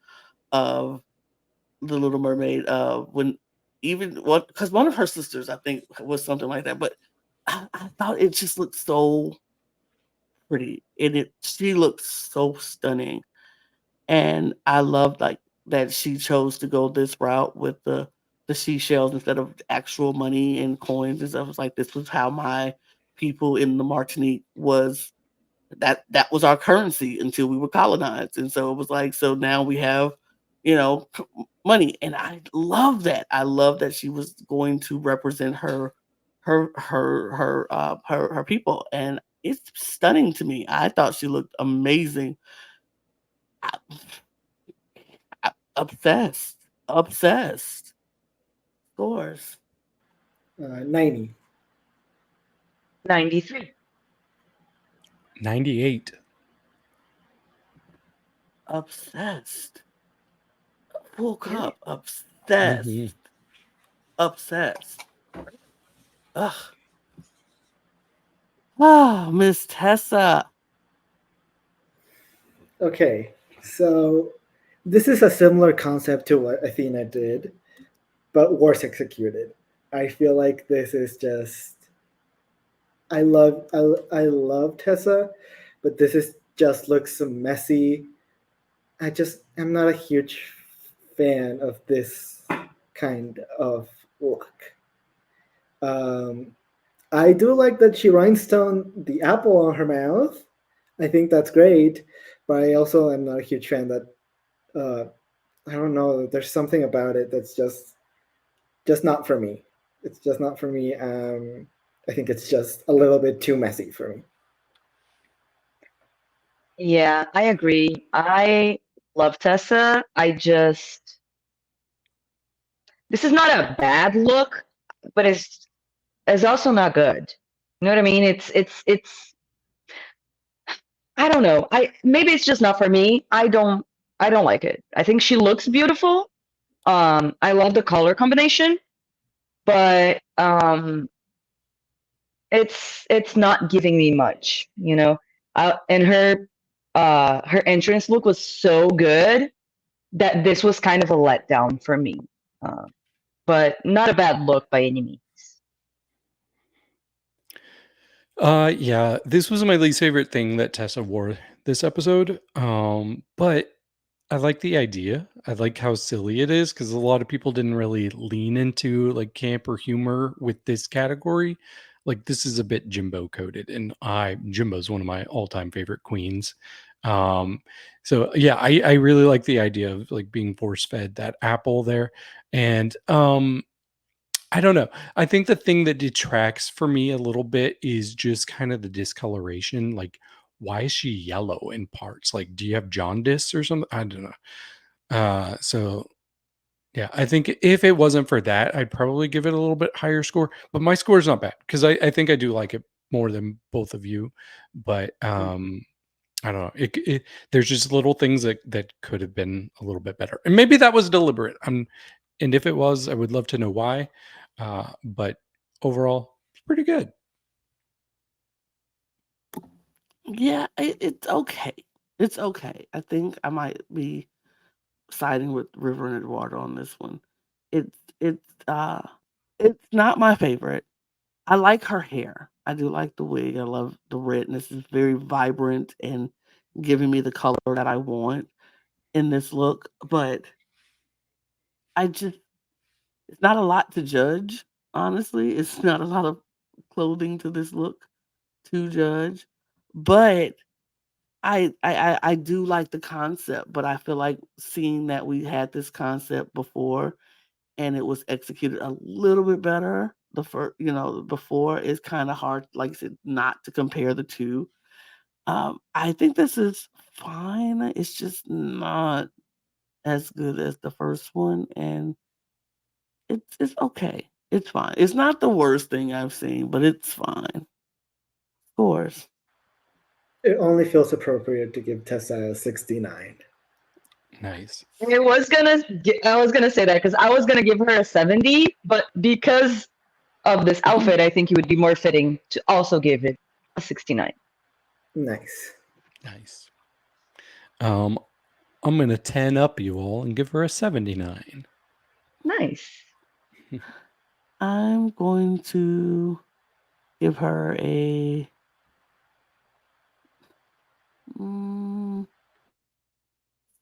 of the Little Mermaid. When even what because one of her sisters, I think, was something like that. But I thought it just looked so pretty, and she looked so stunning. And I loved like that she chose to go this route with the seashells instead of actual money and coins and stuff. It was like this was how my people in the Martinique was that was our currency until we were colonized. And so it was like so now we have, money. And I love that. I love that she was going to represent her people. And it's stunning to me. I thought she looked amazing. I, obsessed. Obsessed. Scores. 90. 93. 98. Obsessed. Full cup. Obsessed. Mhm. Obsessed. Ugh. Ah, Miss Tessa. Okay, so this is a similar concept to what Athena did, but worse executed. I feel like this is just. I love Tessa, but this is just looks messy. I'm not a huge fan of this kind of look. Um, I do like that she rhinestone the apple on her mouth. I think that's great, but I also am not a huge fan that I don't know. There's something about it that's just not for me. It's just not for me. I think it's just a little bit too messy for me. Yeah, I agree. I love Tessa. This is not a bad look, but it's also not good. You know what I mean? It's I don't know. Maybe it's just not for me. I don't like it. I think she looks beautiful. I love the color combination, but it's not giving me much, you know. And her entrance look was so good that this was kind of a letdown for me. But not a bad look by any means. Yeah, this was my least favorite thing that Tessa wore this episode. But I like the idea. I like how silly it is because a lot of people didn't really lean into like camp or humor with this category. Like this is a bit Jimbo coded, and Jimbo's one of my all-time favorite queens. So yeah, I really like the idea of like being force-fed that apple there. And I don't know. I think the thing that detracts for me a little bit is just kind of the discoloration. Like, why is she yellow in parts? Like, do you have jaundice or something? I don't know. So yeah, I think if it wasn't for that, I'd probably give it a little bit higher score. But my score is not bad because I think I do like it more than both of you. But I don't know. There's just little things that could have been a little bit better, and maybe that was deliberate. And if it was, I would love to know why. But overall, it's pretty good. Yeah, it's okay. It's okay. I think I might be siding with River and Eduardo on this one. It's it's uh it's not my favorite. I like her hair. I do like the wig. I love the redness. It's very vibrant and giving me the color that I want in this look. But I just it's not a lot to judge, honestly. It's not a lot of clothing to this look to judge. But I do like the concept, but I feel like seeing that we had this concept before and it was executed a little bit better the first, before is kind of hard, like I said, not to compare the two. I think this is fine. It's just not as good as the first one, and it's okay. It's fine. It's not the worst thing I've seen, but it's fine. Of course. It only feels appropriate to give Tessa a 69. Nice. I was gonna say that because I was gonna give her a 70, but because of this outfit, I think it would be more fitting to also give it a 69. Nice. Nice. I'm gonna 10 up you all and give her a 79. Nice. I'm going to give her a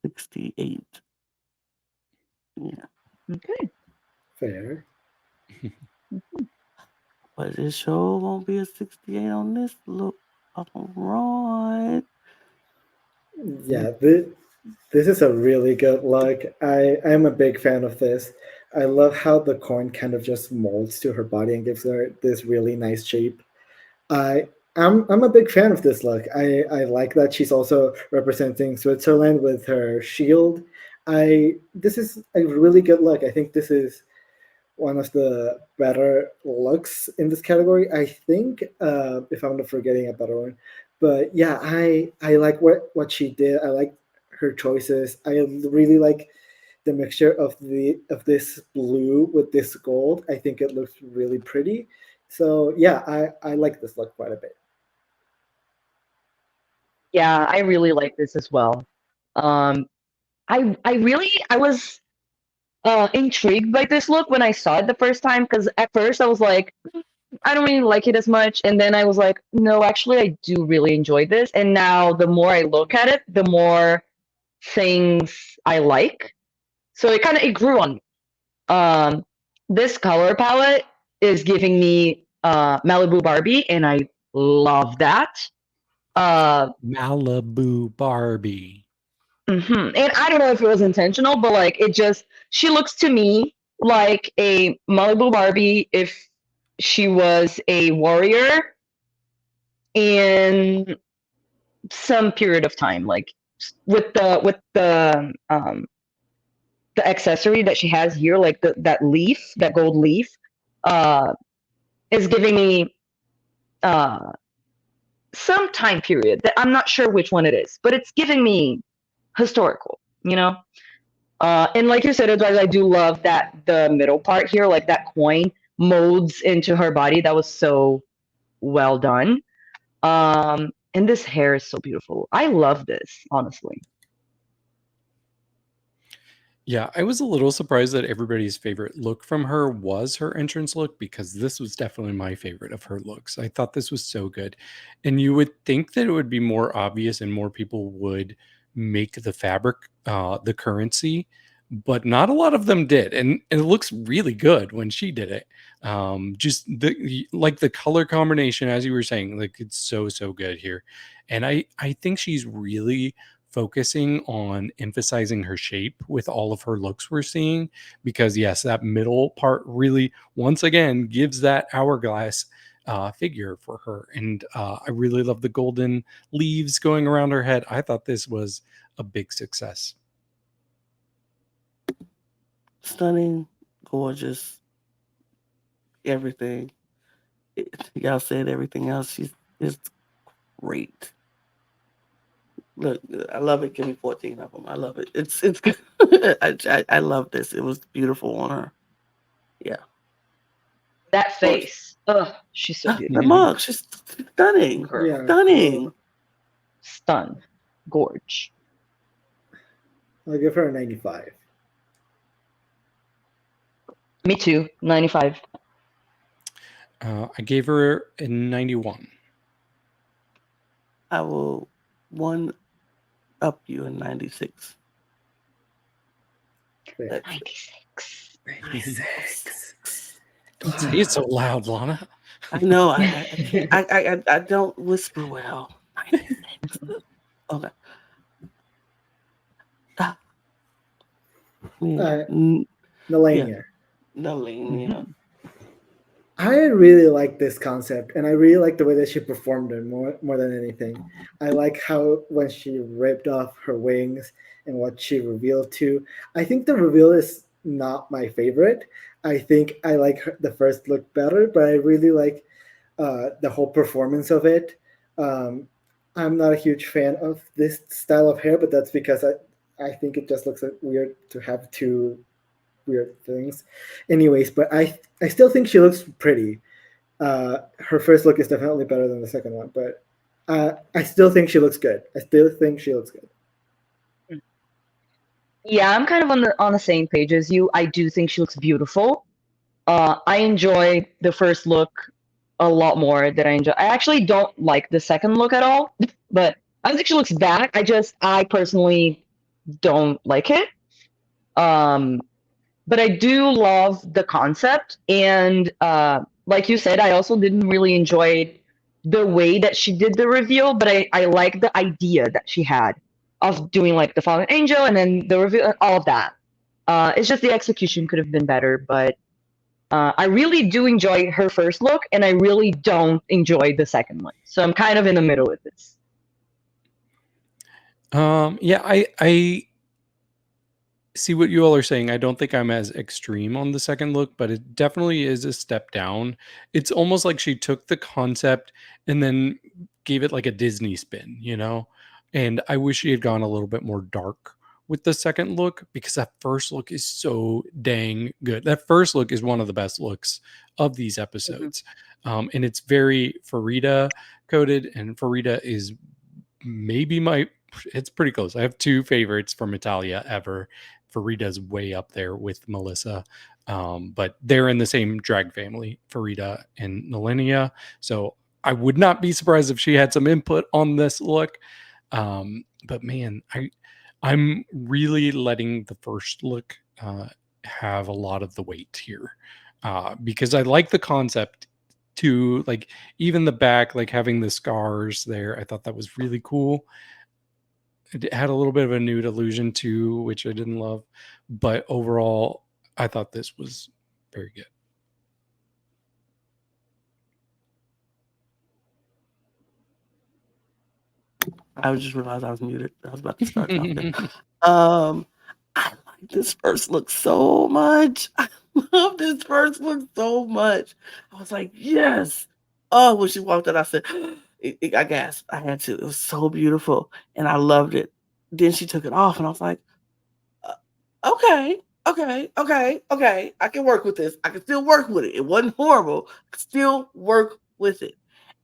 68. Yeah. Okay. Fair. But it sure won't be a 68 on this look. All right. Yeah, this is a really good look. I'm a big fan of this. I love how the corn kind of just molds to her body and gives her this really nice shape. I'm a big fan of this look. I like that she's also representing Switzerland with her shield. This is a really good look. I think this is one of the better looks in this category. I think, if I'm not forgetting a better one, but yeah, I like what she did. I like her choices. I really like the mixture of this blue with this gold. I think it looks really pretty. So yeah, I like this look quite a bit. Yeah, I really like this as well. I was intrigued by this look when I saw it the first time because at first I was like, I don't really like it as much, and then I was like, no, actually, I do really enjoy this. And now the more I look at it, the more things I like. So it grew on me. This color palette is giving me Malibu Barbie, and I love that. Malibu Barbie. And I don't know if it was intentional, but like she looks to me like a Malibu Barbie if she was a warrior in some period of time, like with the accessory that she has here, like that gold leaf, is giving me some time period that I'm not sure which one it is, but it's giving me historical, and like you said, Eduardo, I do love that the middle part here, like that coin molds into her body. That was so well done. And this hair is so beautiful. I love this, honestly. Yeah, I was a little surprised that everybody's favorite look from her was her entrance look, because this was definitely my favorite of her looks. I thought this was so good. And you would think that it would be more obvious and more people would make the fabric the currency, but not a lot of them did. And it looks really good when she did it. Just the color combination, as you were saying, like it's so good here. And I think she's really focusing on emphasizing her shape with all of her looks we're seeing, because yes, that middle part really once again gives that hourglass figure for her. And I really love the golden leaves going around her head. I thought this was a big success. Stunning, gorgeous, everything. Y'all said everything else. She's great. Look, I love it. Give me 14 of them. I love it. It's good. I love this. It was beautiful on her. Yeah. That face. Oh, she's so beautiful. The mug. She's stunning. Yeah. Stunning. Stun. Gorge. I'll give her a 95. Me too. 95. I gave her a 91. I will one up you in 96. 96. 96. Say it so loud, Lana. I know. I don't whisper well. 96. Okay. Nehellenia. Nehellenia. I really like this concept, and I really like the way that she performed it more than anything. I like how when she ripped off her wings and what she revealed to. I think the reveal is not my favorite. I think I like the first look better, but I really like the whole performance of it. I'm not a huge fan of this style of hair, but that's because I think it just looks weird to have two weird things. Anyways, but I still think she looks pretty. Her first look is definitely better than the second one, but I still think she looks good. Yeah, I'm kind of on the same page as you. I do think she looks beautiful. I enjoy the first look a lot more than I actually don't like the second look at all, but I don't think she looks bad. I personally don't like it. But I do love the concept, and like you said, I also didn't really enjoy the way that she did the reveal, but I like the idea that she had of doing like the fallen angel and then the reveal, all of that. It's just the execution could have been better, but I really do enjoy her first look, and I really don't enjoy the second one. So I'm kind of in the middle with this. Yeah, I see what you all are saying. I don't think I'm as extreme on the second look, but it definitely is a step down. It's almost like she took the concept and then gave it like a Disney spin, And I wish she had gone a little bit more dark with the second look, because that first look is so dang good. That first look is one of the best looks of these episodes. And it's very Farida coded, and Farida is maybe it's pretty close. I have two favorites from Italia ever. Farida's way up there with Melissa, but they're in the same drag family, Farida and Nehellenia. So I would not be surprised if she had some input on this look. But man, I'm really letting the first look have a lot of the weight here because I like the concept too. Like even the back, like having the scars there, I thought that was really cool. It had a little bit of a nude illusion too, which I didn't love, but overall, I thought this was very good. I just realized I was muted. I was about to start talking. I like this first look so much. I love this first look so much. I was like, yes. Oh, when she walked out, I said, I gasped. I had to. It was so beautiful, and I loved it. Then she took it off, and I was like, okay. I can work with this. I can still work with it. It wasn't horrible. I can still work with it.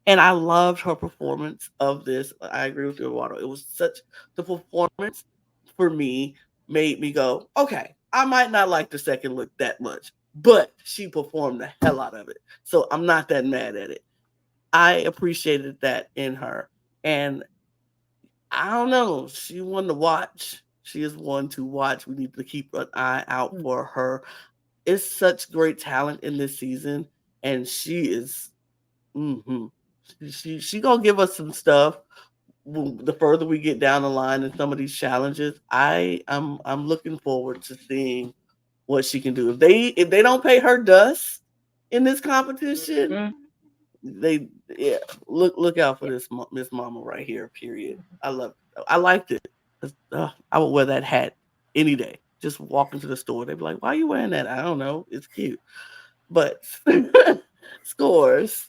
And I loved her performance of this. I agree with you, Eduardo. It was the performance for me made me go, okay, I might not like the second look that much, but she performed the hell out of it. So I'm not that mad at it. I appreciated that in her. And I don't know, she won to watch. She is one to watch. We need to keep an eye out for her. It's such great talent in this season, and she is she gonna give us some stuff the further we get down the line in some of these challenges. I'm looking forward to seeing what she can do. If they don't pay her dust in this competition, look out for this Miss Mama right here. Period. I liked it. I would wear that hat any day. Just walk into the store, they'd be like, "Why are you wearing that?" I don't know. It's cute, but scores.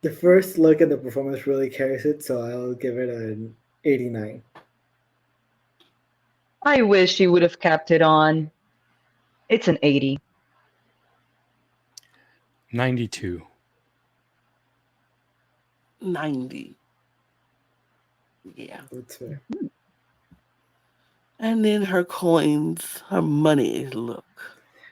The first look at the performance really carries it, so I'll give it an 89. I wish she would have kept it on. It's an 80. 92. 90. Yeah. That's fair. And then her coins, her money look.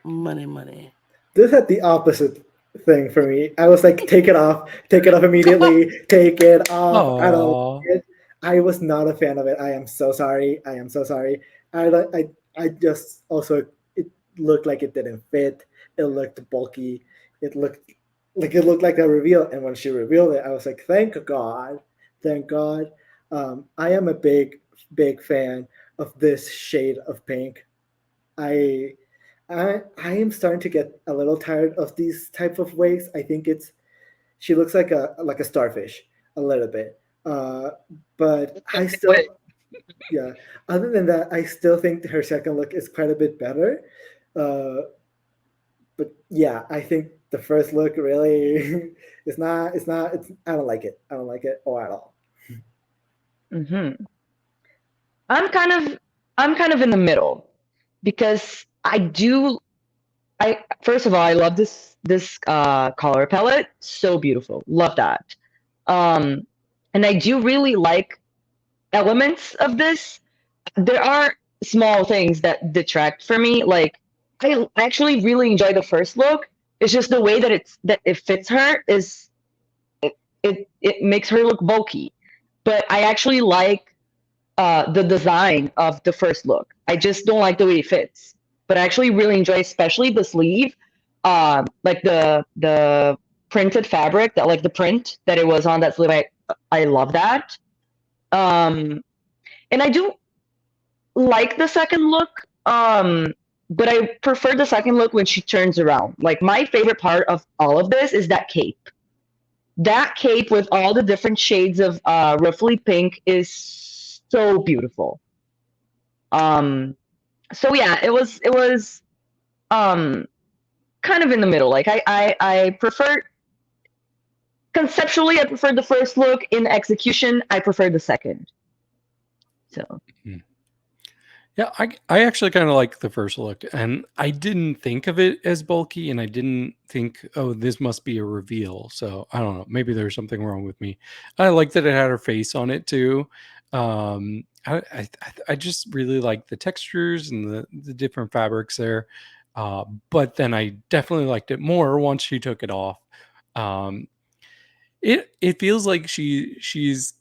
Money. This had the opposite thing for me. I was like, take it off immediately, take it off. I don't like it. I was not a fan of it. I am so sorry. I just also, it looked like it didn't fit. It looked bulky. It looked like a reveal. And when she revealed it, I was like, thank God. I am a big fan of this shade of pink. I am starting to get a little tired of these type of wigs. I think she looks like a starfish a little bit. But I still, yeah. Other than that, I still think her second look is quite a bit better. But yeah, I think the first look really is not. I don't like it. I don't like it at all. Mm-hmm. I'm kind of in the middle because first of all, I love this color palette. So beautiful. Love that. And I do really like elements of this. There are small things that detract for me. Like I actually really enjoy the first look. It's just the way that it fits her it makes her look bulky. But I actually like the design of the first look. I just don't like the way it fits. But I actually really enjoy, especially the sleeve, like the printed fabric, that like the print that it was on that sleeve. I love that. And I do like the second look, but I prefer the second look when she turns around. Like my favorite part of all of this is that cape. That cape with all the different shades of ruffly pink is so beautiful. So yeah, it was kind of in the middle. Like I prefer, conceptually I prefer the first look. In execution, I prefer the second. So yeah, I actually kind of like the first look, and I didn't think of it as bulky, and I didn't think, oh, this must be a reveal. So I don't know, maybe there's something wrong with me. I like that it had her face on it too. I just really like the textures and the different fabrics there. But then I definitely liked it more once she took it off. It feels like she's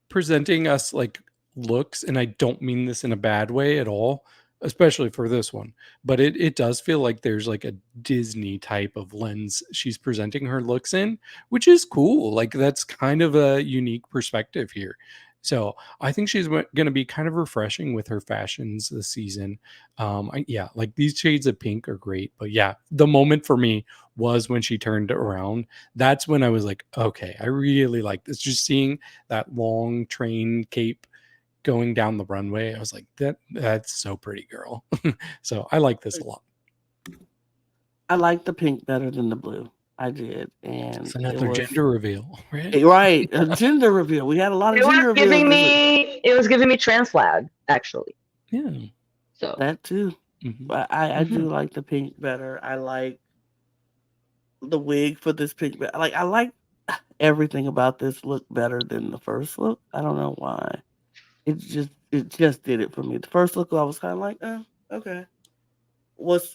presenting us like looks, and I don't mean this in a bad way at all, especially for this one, but it does feel like there's like a Disney type of lens she's presenting her looks in, which is cool. Like that's kind of a unique perspective here. So I think she's going to be kind of refreshing with her fashions this season. Yeah, like these shades of pink are great, but yeah, the moment for me was when she turned around. That's when I was like, okay, I really like this. Just seeing that long train cape going down the runway, I was like, that's so pretty, girl. So I like this a lot. I like the pink better than the blue. I did, and it's another gender reveal, right? Right, a gender reveal. We had a lot of gender reveals. It was giving me trans flag, actually. Yeah, so that too. But I do like the pink better. I like the wig for this pink. Like I like everything about this look better than the first look. I don't know why. It just did it for me. The first look, I was kind of like, okay.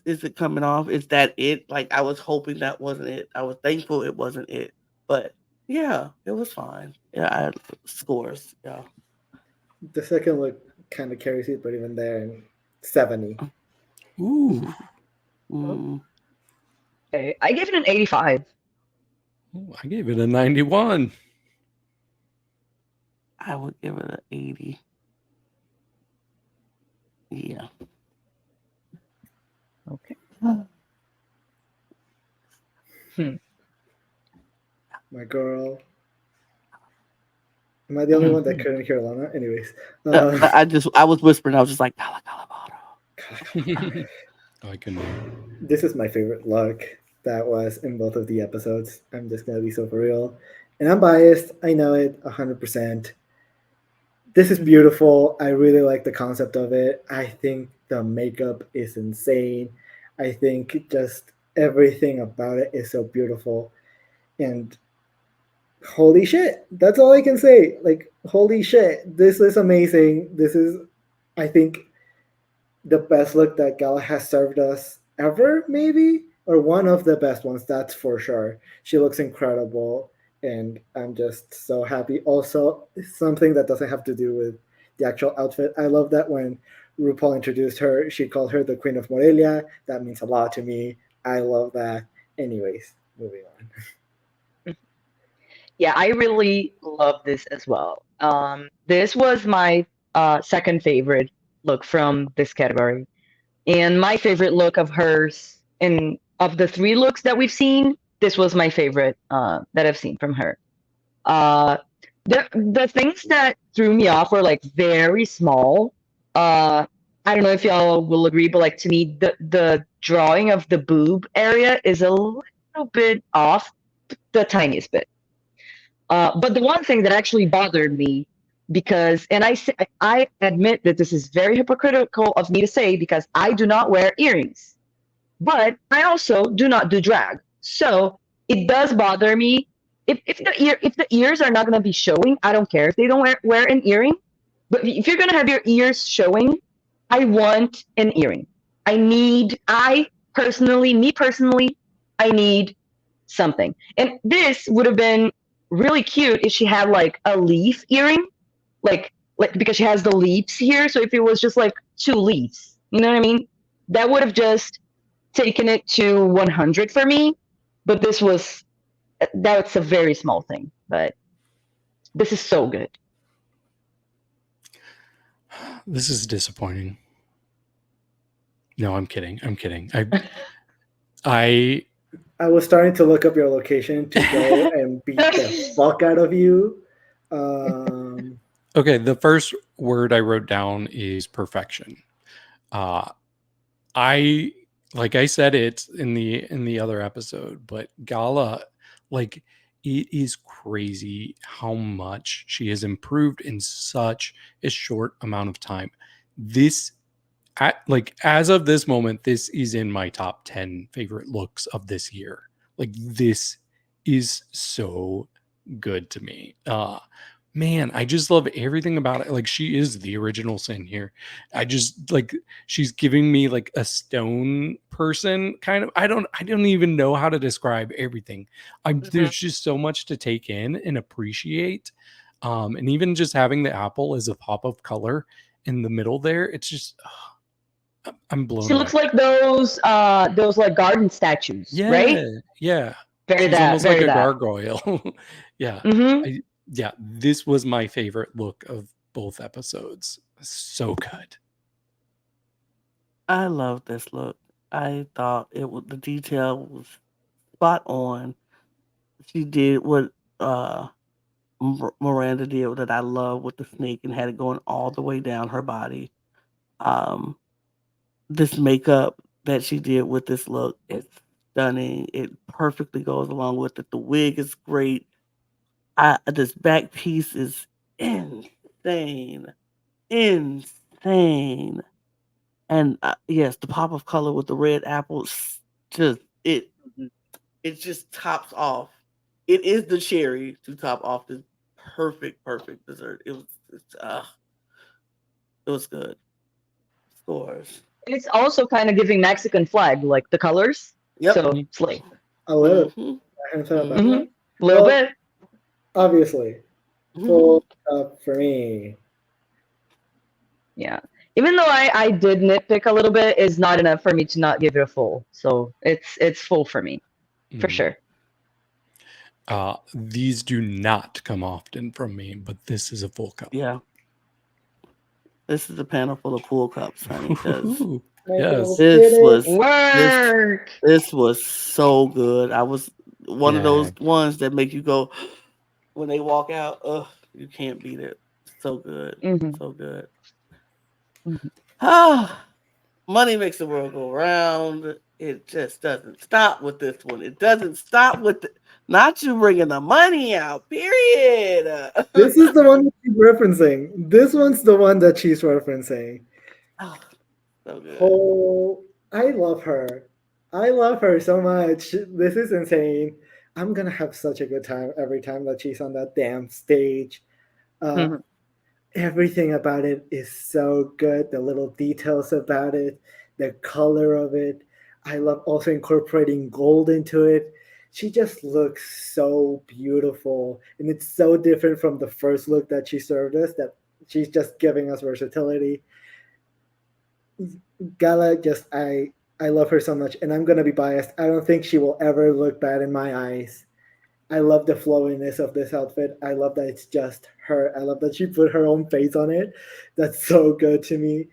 Is it coming off? Is that it? Like I was hoping that wasn't it. I was thankful it wasn't it. But yeah, it was fine. Yeah, I had scores. Yeah. The second look kind of carries it, but even there, 70. Ooh. Okay, I gave it an 85. Ooh, I gave it a 91. I would give it an 80. Yeah. Okay. My girl. Am I the only one that couldn't hear Lana? Anyways. I was whispering. I was just like, Gala Varo. Oh, I couldn't hear. This is my favorite look that was in both of the episodes. I'm just going to be so for real. And I'm biased. I know it 100%. This is beautiful. I really like the concept of it. I think the makeup is insane. I think just everything about it is so beautiful. And holy shit. That's all I can say. Like, holy shit. This is amazing. This is, I think, the best look that Gala has served us ever, maybe? Or one of the best ones, that's for sure. She looks incredible. And I'm just so happy. Also, something that doesn't have to do with the actual outfit. I love that when RuPaul introduced her, she called her the Queen of Morelia. That means a lot to me. I love that. Anyways, moving on. Yeah, I really love this as well. This was my second favorite look from this category. And my favorite look of hers, and of the three looks that we've seen, this was my favorite that I've seen from her. The things that threw me off were like very small. I don't know if y'all will agree, but like to me, the drawing of the boob area is a little bit off, the tiniest bit. But the one thing that actually bothered me, because, and I admit that this is very hypocritical of me to say, because I do not wear earrings, but I also do not do drag. So it does bother me. If the ears are not going to be showing, I don't care if they don't wear an earring. But if you're going to have your ears showing, I want an earring. I personally, I need something. And this would have been really cute if she had like a leaf earring, like because she has the leaves here. So if it was just like 2 leaves, you know what I mean? That would have just taken it to 100 for me. But that's a very small thing. But this is so good. This is disappointing. No, I'm kidding. I was starting to look up your location to go and beat the fuck out of you. Okay, the first word I wrote down is perfection. Like I said it in the other episode, but Gala, like, it is crazy how much she has improved in such a short amount of time. As of this moment, this is in my top 10 favorite looks of this year. Like, this is so good to me. Man, I just love everything about it. Like, she is the original sin here. I just like, she's giving me like a stone person kind of. I don't even know how to describe everything. There's just so much to take in and appreciate. And even just having the apple as a pop of color in the middle there, it's just I'm blown She away. looks like those like garden statues, right? Yeah. Very She's that, almost very like a that. gargoyle. Yeah. Mm-hmm. This was my favorite look of both episodes. So good. I love this look. I thought the detail was spot on. She did what Miranda did that I love with the snake and had it going all the way down her body. This makeup that she did with this look is stunning. It perfectly goes along with it. The wig is great. This back piece is insane. Insane. And yes, the pop of color with the red apples, just it just tops off. It is the cherry to top off this perfect dessert. It was good. Scores. It's also kind of giving Mexican flag, like the colors. Yep. So slay. A little. Mhm. I haven't thought about Mm-hmm. that. A little Well, bit. Obviously, Mhm. full up for me. Yeah. Even though I did nitpick a little bit, is not enough for me to not give it a full. So it's full for me, for sure. These do not come often from me, but this is a full cup. Yeah. This is a panel full of pool cups, honey. 'Cause Ooh, yes. this was so good. I was one of those ones that make you go when they walk out. Ugh, you can't beat it. So good, so good. Money makes the world go round. It just doesn't stop with this one. It doesn't stop with not you bringing the money out. Period. This is the one she's referencing. This one's the one that she's referencing. So good. Oh, I love her. I love her so much. This is insane. I'm gonna have such a good time every time that she's on that damn stage. Everything about it is so good. The little details about it, the color of it. I love also incorporating gold into it. She just looks so beautiful, and it's so different from the first look that she served us. That she's just giving us versatility. Gala, I love her so much, and I'm gonna be biased. I don't think she will ever look bad in my eyes. I love the flowiness of this outfit. I love that it's just her. I love that she put her own face on it. That's so good to me.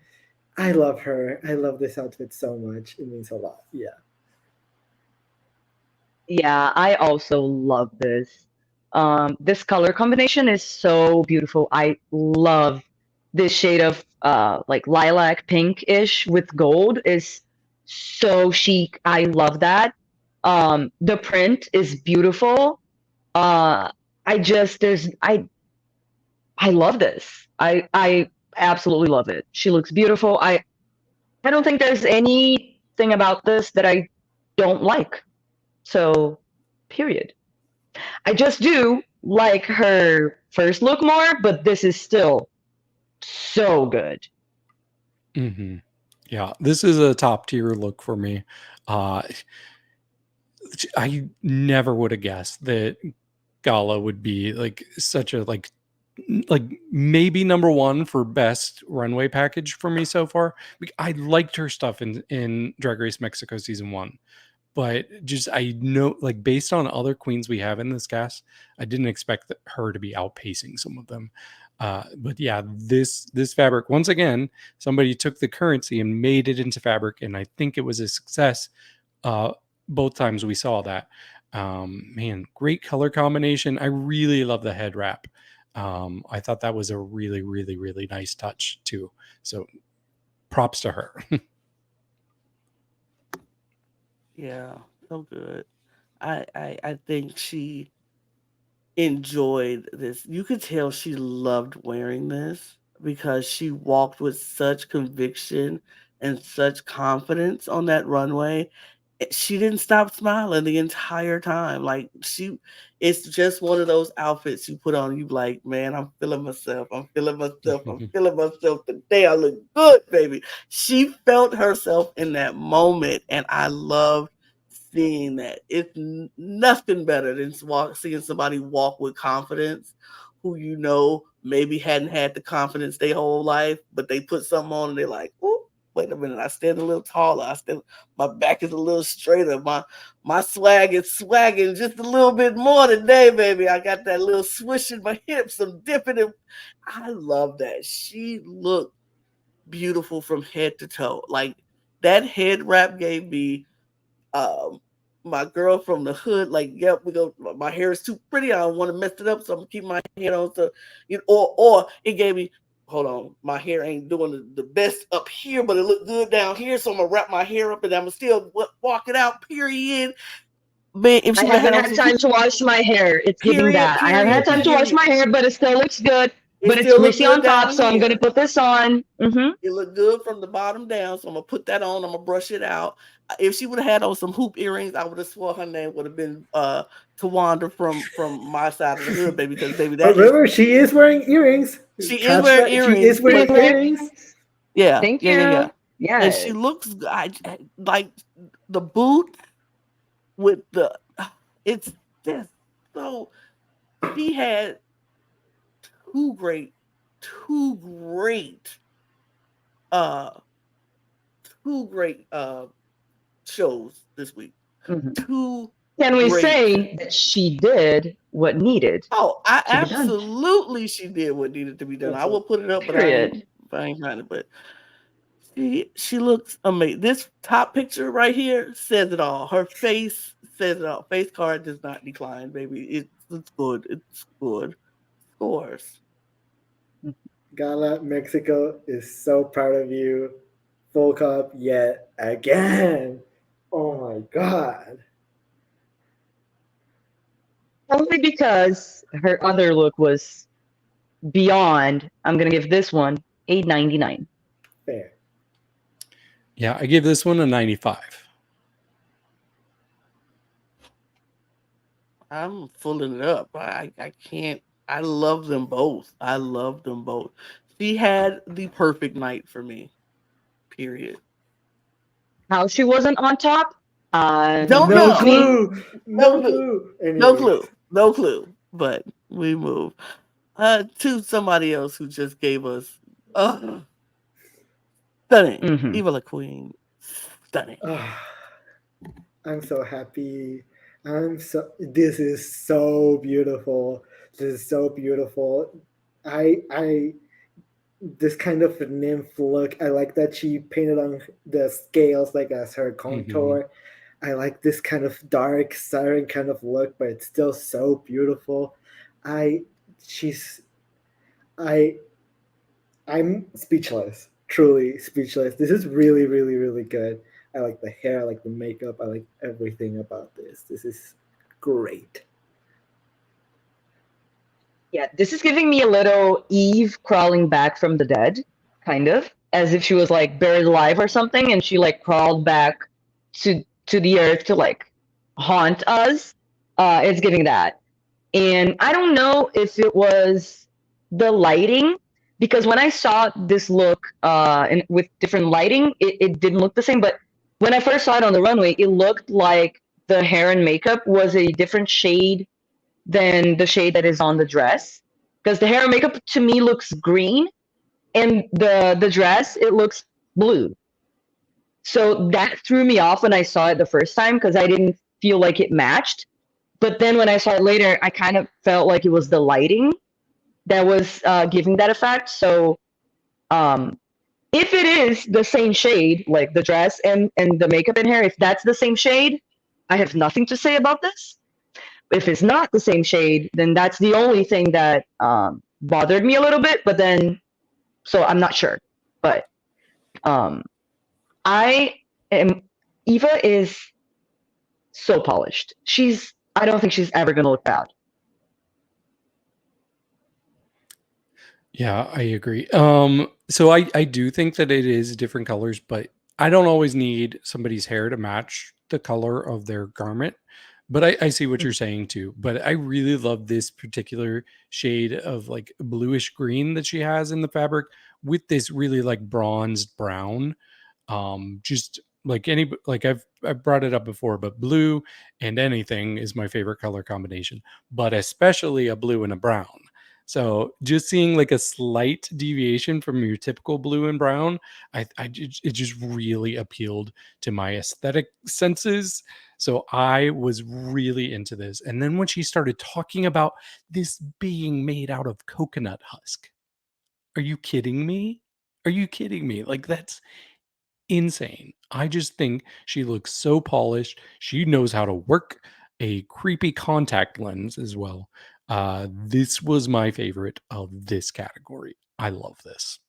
I love her. I love this outfit so much. It means a lot. Yeah. Yeah, I also love this. This color combination is so beautiful. I love this shade of like lilac pink-ish with gold is so chic. I love that. The print is beautiful. I just there's I love this. I absolutely love it. She looks beautiful. I don't think there's anything about this that I don't like. So, period. I just do like her first look more, but this is still so good. Yeah, this is a top tier look for me. I never would have guessed that Gala would be like such a like maybe number one for best runway package for me so far. I liked her stuff in Drag Race Mexico season 1, but just I know like based on other queens we have in this cast, I didn't expect her to be outpacing some of them. But yeah, this fabric once again, somebody took the currency and made it into fabric, and I think it was a success. Both times we saw that. Man, great color combination. I really love the head wrap. I thought that was a really, really, really nice touch too. So props to her. Yeah, so good. I think she enjoyed this. You could tell she loved wearing this because she walked with such conviction and such confidence on that runway. She didn't stop smiling the entire time. Like it's just one of those outfits you put on. You like, man, I'm feeling myself. I'm feeling myself. I'm feeling myself today. I look good, baby. She felt herself in that moment, and I love seeing that. It's nothing better than seeing somebody walk with confidence who you know maybe hadn't had the confidence their whole life, but they put something on and they're like, oh, wait a minute, I stand a little taller. My back is a little straighter. My swag is swagging just a little bit more today, baby. I got that little swish in my hips. I'm dipping it. I love that. She looked beautiful from head to toe. Like that head wrap gave me my girl from the hood, like, yep, my hair is too pretty. I don't want to mess it up, so I'm gonna keep my hair on. So, or it gave me, hold on, my hair ain't doing the best up here, but it looked good down here, so I'm gonna wrap my hair up and I'm gonna still walk it out. Period. Man, if I haven't had time to wash my hair. It's giving that. I haven't had time to wash my hair, but it still looks good. But it's greasy on top, so I'm gonna put this on. It looked good from the bottom down, so I'm gonna put that on. I'm gonna brush it out. If she would have had on some hoop earrings, I would have swore her name would have been Tawanda from my side of the hood, baby. Because baby, that remember, she is wearing earrings. She is wearing earrings. She is wearing earrings. Yeah. Thank you. Yeah. And she looks like the boot with it's just so. She had two great shows this week. Mm-hmm. Can we say that she did what needed? Oh, absolutely she did what needed to be done. I will put it up, but I ain't trying to. But she looks amazing. This top picture right here says it all. Her face says it all. Face card does not decline, baby. It's good. It's good. Scores. Gala, Mexico is so proud of you. Full cup yet again. Oh my God. Only because her other look was beyond. I'm going to give this one $8.99. Fair. Yeah, I give this one a 95. I'm filling it up. I can't. I love them both. She had the perfect night for me. Period. How she wasn't on top? Don't know. Clue. No clue. But we move to somebody else who just gave us stunning. Eva Le Queen. Stunning. I'm so happy. This is so beautiful. This kind of nymph look. I like that she painted on the scales like as her contour. I like this kind of dark siren kind of look, but it's still so beautiful. I'm speechless. Truly speechless. This is really, really, really good. I like the hair, I like the makeup, I like everything about this. This is great. Yeah, this is giving me a little Eve crawling back from the dead, kind of, as if she was like buried alive or something, and she like crawled back to the earth to like haunt us. It's giving that. And I don't know if it was the lighting, because when I saw this look with different lighting, it didn't look the same. But when I first saw it on the runway, it looked like the hair and makeup was a different shade than the shade that is on the dress. Because the hair and makeup to me looks green, and the dress, it looks blue. So that threw me off when I saw it the first time, because I didn't feel like it matched. But then when I saw it later, I kind of felt like it was the lighting that was giving that effect. So if it is the same shade, like the dress and the makeup and hair, if that's the same shade, I have nothing to say about this. If it's not the same shade, then that's the only thing that bothered me a little bit. But then, so I'm not sure. But Eva is so polished. I don't think she's ever going to look bad. Yeah, I agree. So I do think that it is different colors, but I don't always need somebody's hair to match the color of their garment. But I see what you're saying too. But I really love this particular shade of like bluish green that she has in the fabric with this really like bronzed brown. Just like I've brought it up before, but blue and anything is my favorite color combination, but especially a blue and a brown. So just seeing like a slight deviation from your typical blue and brown, it just really appealed to my aesthetic senses. So I was really into this. And then when she started talking about this being made out of coconut husk, are you kidding me? Are you kidding me? Like, that's insane. I just think she looks so polished. She knows how to work a creepy contact lens as well. This was my favorite of this category. I love this.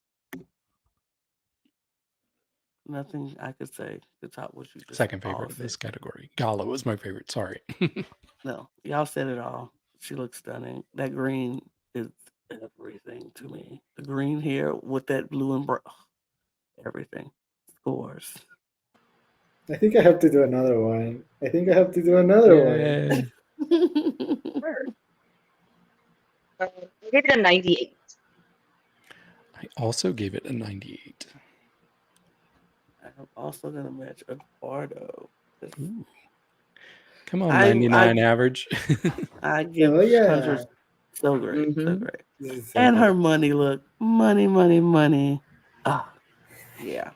Nothing I could say to top what you just Second all favorite of said. this category. Gala was my favorite. Sorry. No, y'all said it all. She looks stunning. That green is everything to me. The green here with that blue and brown, everything scores. I think I have to do another one. I think I have to do another one. Yay. I gave it a 98. I also gave it a 98. I'm also gonna match Eduardo. Ooh. Come on, 99 average. I give Oh, yeah. 100. So great, so Mhm. great. This is so And good. her money look, money. Ah, yeah.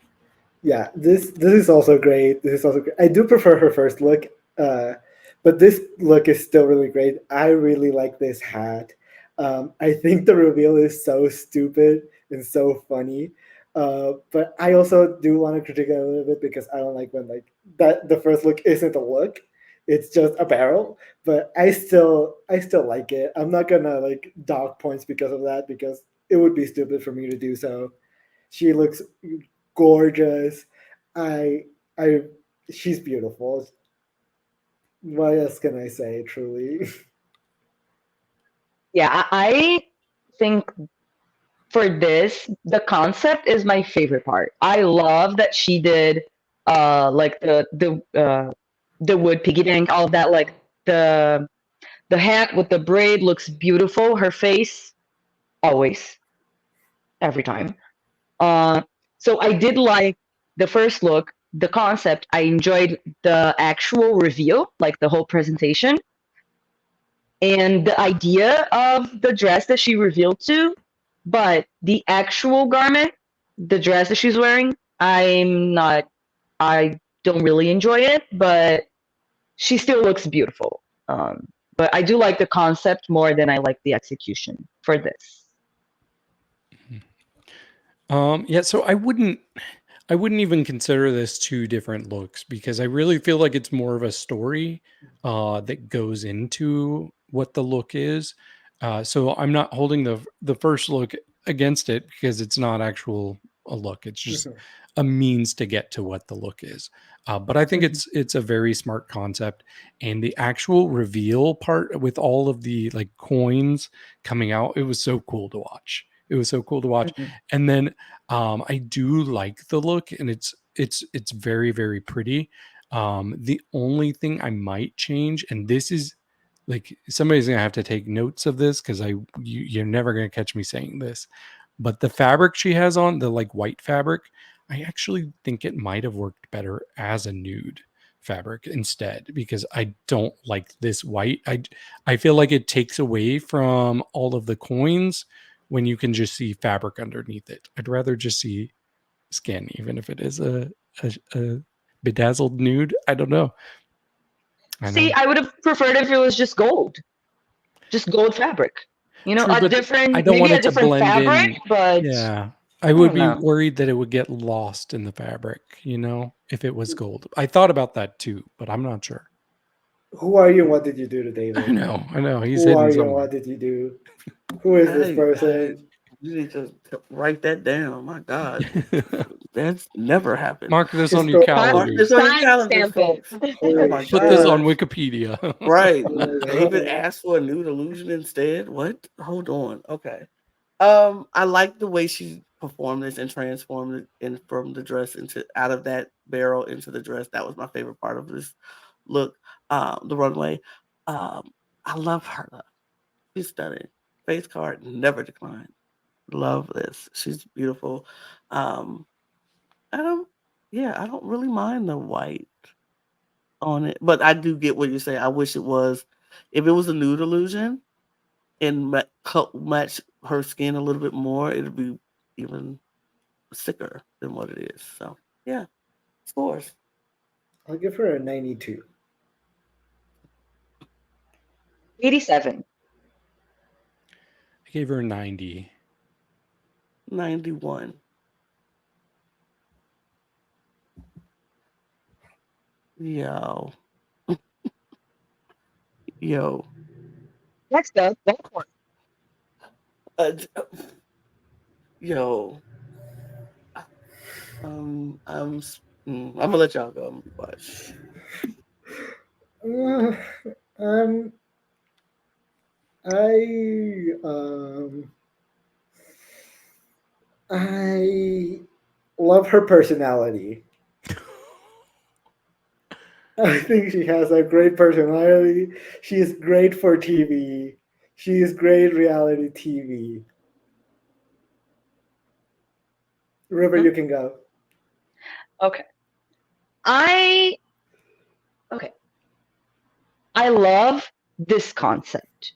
Yeah, this is also great. This is also great. I do prefer her first look, but this look is still really great. I really like this hat. I think the reveal is so stupid and so funny. But I also do want to critique it a little bit because I don't like when like that the first look isn't a look. It's just a barrel. But I still like it. I'm not gonna like dock points because of that because it would be stupid for me to do so. She looks gorgeous. I I she's beautiful. What else can I say? Truly, Yeah, I think for this, the concept is my favorite part. I love that she did like the wood piggy bank, all of that, like the hat with the braid looks beautiful. Her face, always, every time. Uh, so I did like the first look, the concept. I enjoyed the actual reveal, like the whole presentation, and the idea of the dress that she revealed to. But the actual garment, the dress that she's wearing, I'm not. I don't really enjoy it, but she still looks beautiful. But I do like the concept more than I like the execution for this. Yeah, so I wouldn't even consider this two different looks because I really feel like it's more of a story that goes into what the look is. So I'm not holding the first look against it because it's not actual a look. It's just a means to get to what the look is. But I think it's a very smart concept, and the actual reveal part with all of the like coins coming out, it was so cool to watch. It was so cool to watch. And then I do like the look, and it's very, very pretty. The only thing I might change, and this is like somebody's gonna have to take notes of this because you're never gonna catch me saying this, but the fabric she has on, the like white fabric, I actually think it might have worked better as a nude fabric instead because I don't like this white. I feel like it takes away from all of the coins when you can just see fabric underneath it. I'd rather just see skin, even if it is a bedazzled nude. I don't know. See, I would have preferred if it was just gold fabric. You know, True, a but I different, don't maybe want a it to different blend fabric, in. but Yeah. I I would don't be know. worried that it would get lost in the fabric, if it was gold. I thought about that too, but I'm not sure. who are you? And what did you do to I David? know. He's Who are hidden you? And somewhere. what did you do? Who is this Hey, person? you need to write that down. My God, that's never happened. Mark this on your Historical. Mark this calendars. on your Time calendars, stamp it. folks. Oh Holy my Put this God. on shit! Wikipedia. Right. Oh my David God. asked for a nude illusion instead. What? Hold on. Okay. I like the way she performed this and transformed it in from the dress into out of that barrel into the dress. That was my favorite part of this look. The runway. Um, I love her. She's stunning. Face card never declined. Love this. She's beautiful. Um, I don't. Yeah, I don't really mind the white on it, but I do get what you say. I wish it was. If it was a nude illusion, and match her skin a little bit more, it'll be even sicker than what it is. So yeah, scores. I'll give her a 92. 87. I gave her a 90. 91. Yo. Yo. Next up, Uh, yo. I'm gonna let y'all go. But Um, I love her personality. I think she has a great personality. She's great for TV. She is great reality TV. River, you can go. okay. I love this concept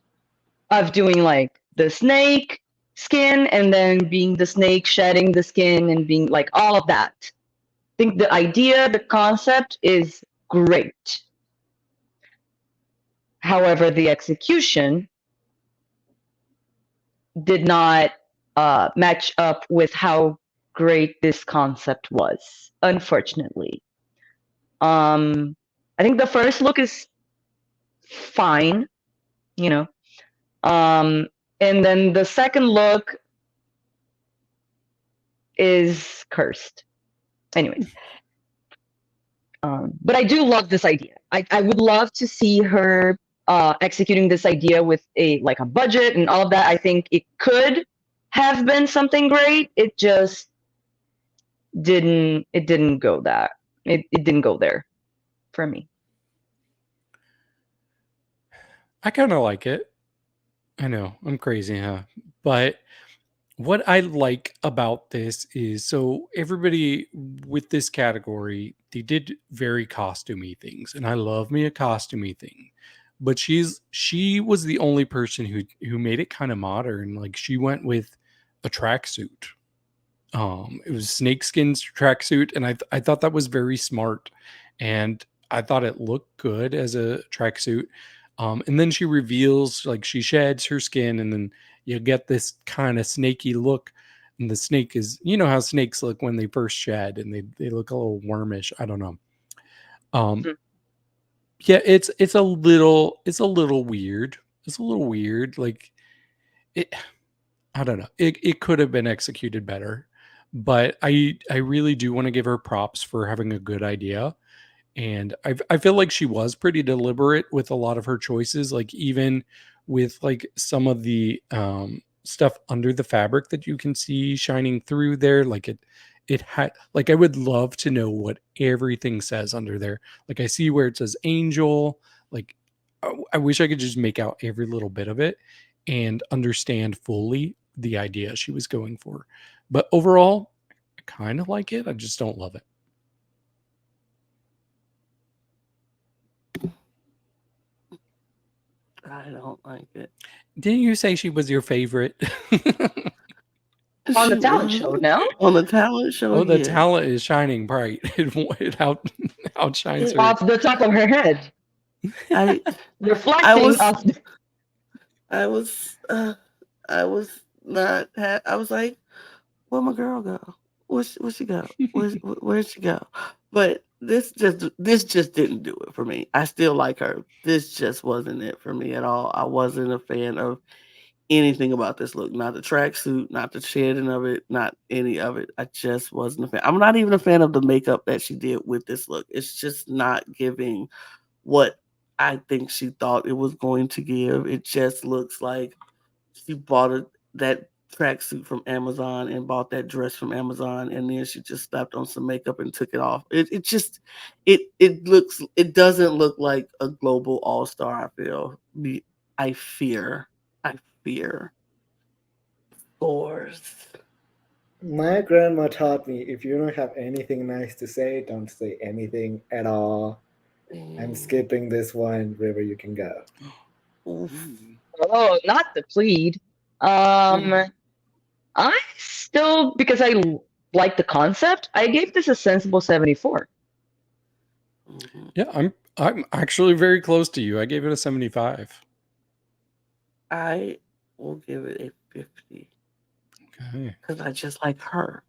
of doing like the snake skin and then being the snake shedding the skin and being like all of that. I think the idea, the concept is great. However, the execution did not match up with how great this concept was, unfortunately. I think the first look is fine, you know. And then the second look is cursed. Anyways. But I do love this idea. I would love to see her executing this idea with a budget and all of that. I think it could have been something great. It just didn't go that. It didn't go there for me. I kind of like it. I know, I'm crazy, huh? But what I like about this is, so everybody with this category, they did very costumey things, and I love me a costumey thing. But she was the only person who made it kind of modern. Like, she went with a tracksuit. It was snakeskin's tracksuit, and I thought that was very smart, and I thought it looked good as a tracksuit. And then she reveals, like, she sheds her skin, and then you get this kind of snaky look. And the snake is, you know how snakes look when they first shed, and they look a little wormish. I don't know. Yeah, it's a little weird. It's a little weird. Like, it, I don't know. It could have been executed better, but I really do want to give her props for having a good idea. And I feel like she was pretty deliberate with a lot of her choices, like even with like some of the stuff under the fabric that you can see shining through there. Like it had, like, I would love to know what everything says under there. Like, I see where it says angel. Like, I wish I could just make out every little bit of it and understand fully the idea she was going for. But overall, I kind of like it. I just don't love it. I don't like it. Didn't you say she was your favorite? On the talent show, no? On the talent show, Oh, the yeah. talent is shining bright. It outshines her. Off the top of her head. Reflecting off the... I was not. I was like, "Where'd my girl go? Where'd she go? Where'd she go?" But this just didn't do it for me. I still like her. This just wasn't it for me at all. I wasn't a fan of anything about this look. Not the tracksuit, not the shedding of it, not any of it. I just wasn't a fan. I'm not even a fan of the makeup that she did with this look. It's just not giving what I think she thought it was going to give. It just looks like she bought that tracksuit from Amazon and bought that dress from Amazon, and then she just slapped on some makeup and took it off. It doesn't look like a global all-star. I fear scores. My grandma taught me, if you don't have anything nice to say, don't say anything at all. I'm skipping this one. River, you can go. Oof. Oh, not the plead. I still, because like the concept, I gave this a sensible 74. Yeah, I'm actually very close to you. I gave it a 75. I will give it a 50. Okay. Because I just like her.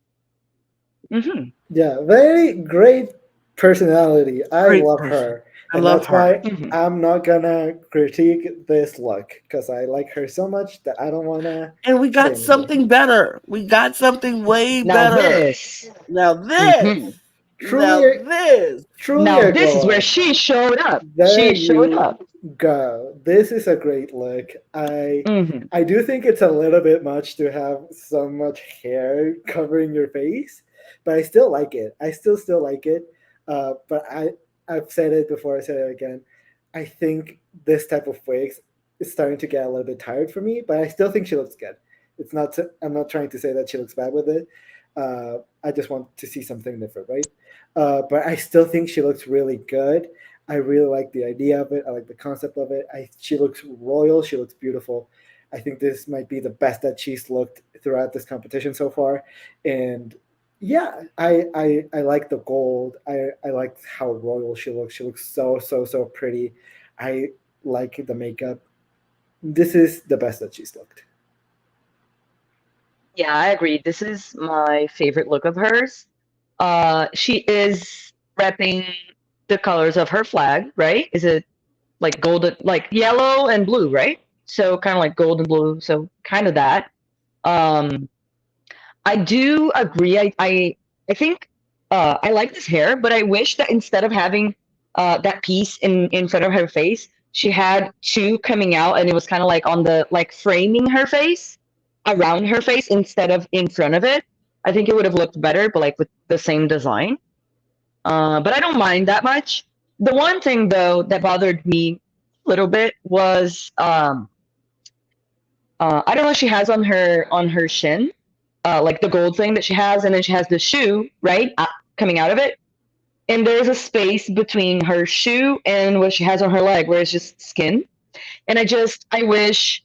Mm-hmm. Yeah, very great personality. I Great love person. her. I And love that's her. why Mm-hmm. I'm not gonna critique this look because I like her so much that I don't wanna And we say got anything. something better. We got something way Now better. this. Now this. Mm-hmm. Truly, Now this. truly Now a this is glow where up. she showed up. There She showed you up. go. This is a great look. Mm-hmm. I do think it's a little bit much to have so much hair covering your face, but I still like it. I still like it. But I've said it before. I said it again. I think this type of wigs is starting to get a little bit tired for me, but I still think she looks good. It's not. I'm not trying to say that she looks bad with it. I just want to see something different, right? But I still think she looks really good. I really like the idea of it. I like the concept of it. She looks royal. She looks beautiful. I think this might be the best that she's looked throughout this competition so far. And yeah, I like the gold. I like how royal she looks. She looks so pretty. I like the makeup. This is the best that she's looked. Yeah, I agree. This is my favorite look of hers. She is repping the colors of her flag, right? Is it like golden, like yellow and blue, right? So kind of like gold and blue. So kind of that. Um, I do agree. I think I like this hair, but I wish that instead of having that piece in front of her face, she had two coming out, and it was kind of like on the like framing her face around her face instead of in front of it. I think it would have looked better, but like with the same design. But I don't mind that much. The one thing though that bothered me a little bit was I don't know. She has on her shin, like the gold thing that she has, and then she has the shoe right coming out of it, and there's a space between her shoe and what she has on her leg, where it's just skin. And I wish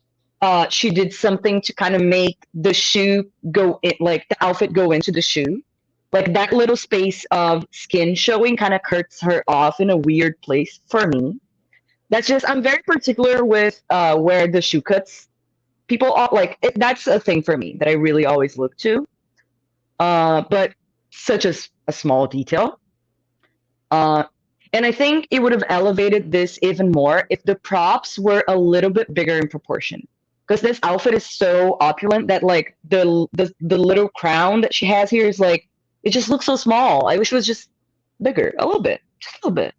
she did something to kind of make the shoe go in, like the outfit go into the shoe. Like that little space of skin showing kind of cuts her off in a weird place for me. That's just I'm very particular with where the shoe cuts people all like that's a thing for me that I really always look to. But such as a small detail. Uh, and I think it would have elevated this even more if the props were a little bit bigger in proportion. Because this outfit is so opulent that like the little crown that she has here is like it just looks so small. I wish it was just bigger, a little bit, just a little bit.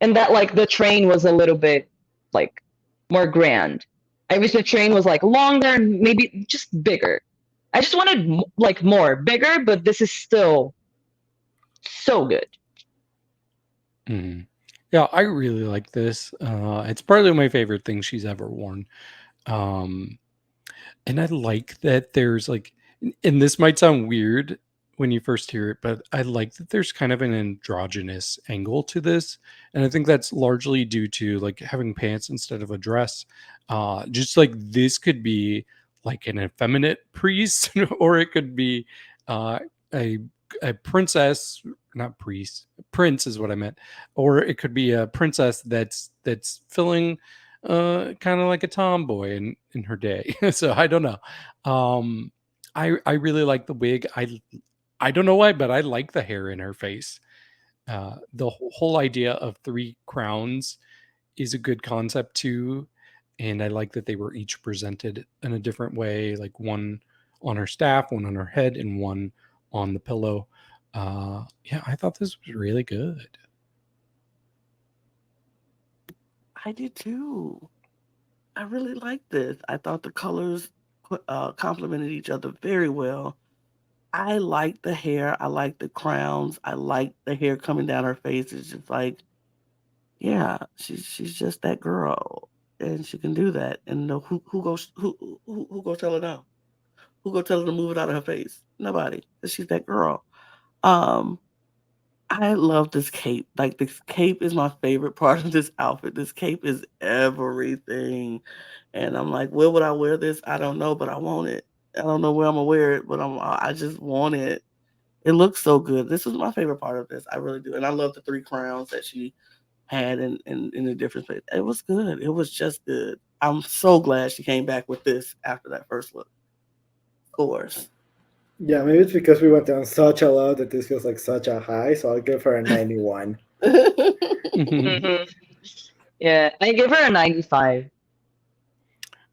And that like the train was a little bit like more grand. I wish the train was like longer and maybe just bigger. I just wanted like more bigger, but this is still so good. Mm-hmm. Yeah, I really like this. It's probably my favorite thing she's ever worn. Um, and I like that there's like, and this might sound weird when you first hear it, but I like that there's kind of an androgynous angle to this. And I think that's largely due to like having pants instead of a dress. Just like this could be like an effeminate priest, or it could be uh, a, a princess, not priest, prince is what I meant, or it could be a princess that's filling kind of like a tomboy in her day. So I don't know. um I really like the wig. I don't know why, but I like the hair in her face. The whole idea of three crowns is a good concept too, and I like that they were each presented in a different way, like one on her staff, one on her head, and one on the pillow. Yeah, I thought this was really good. I did too. I really liked this. I thought the colors complemented each other very well. I like the hair. I like the crowns. I like the hair coming down her face. It's just like, yeah, she's just that girl, and she can do that. And no, who go tell her no? Who go tell her to move it out of her face? Nobody. 'Cause she's that girl. Um, I love this cape. Like, this cape is my favorite part of this outfit. This cape is everything. And I'm like, where would I wear this? I don't know, but I want it. I don't know where I'm gonna wear it, but I just want it. It looks so good. This was my favorite part of this. I really do. And I love the 3 crowns that she had in the different place. It was good. It was just good. I'm so glad she came back with this after that first look. Of course. Yeah, maybe it's because we went down such a low that this feels like such a high, so I'll give her a 91. Yeah, I give her a 95.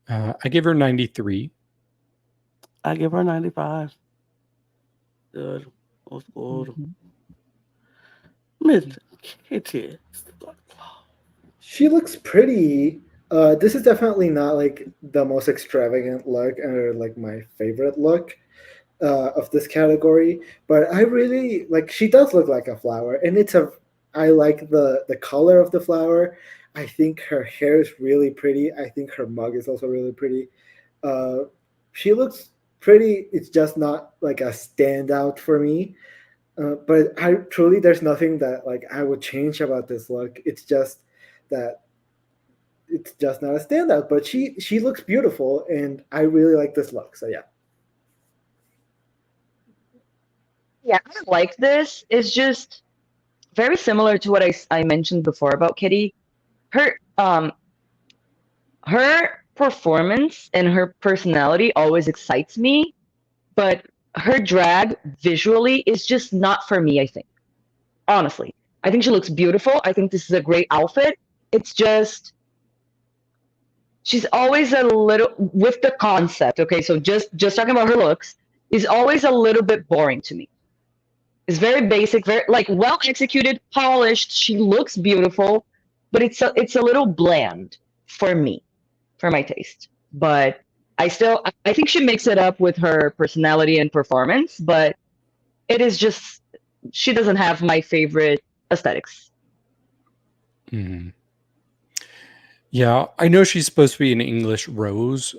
I give her 93. I give her 95. Good. Was good. Miss Kitty. She looks pretty. This is definitely not like the most extravagant look or like my favorite look of this category, but I really like. She does look like a flower, and it's a. I like the color of the flower. I think her hair is really pretty. I think her mug is also really pretty. She looks pretty. It's just not like a standout for me. But I truly, there's nothing that like I would change about this look. It's just that it's just not a standout. But she looks beautiful, and I really like this look. So yeah. Yeah, I like this. It's just very similar to what I mentioned before about Kitty. Her her performance and her personality always excites me, but her drag visually is just not for me, I think. Honestly. I think she looks beautiful. I think this is a great outfit. It's just she's always a little with the concept, okay? So just talking about her looks is always a little bit boring to me. It's very basic, very like well executed, polished. She looks beautiful, but it's a little bland for me, for my taste. But I think she makes it up with her personality and performance, but it is just she doesn't have my favorite aesthetics. Mm-hmm. Yeah, I know she's supposed to be an English rose.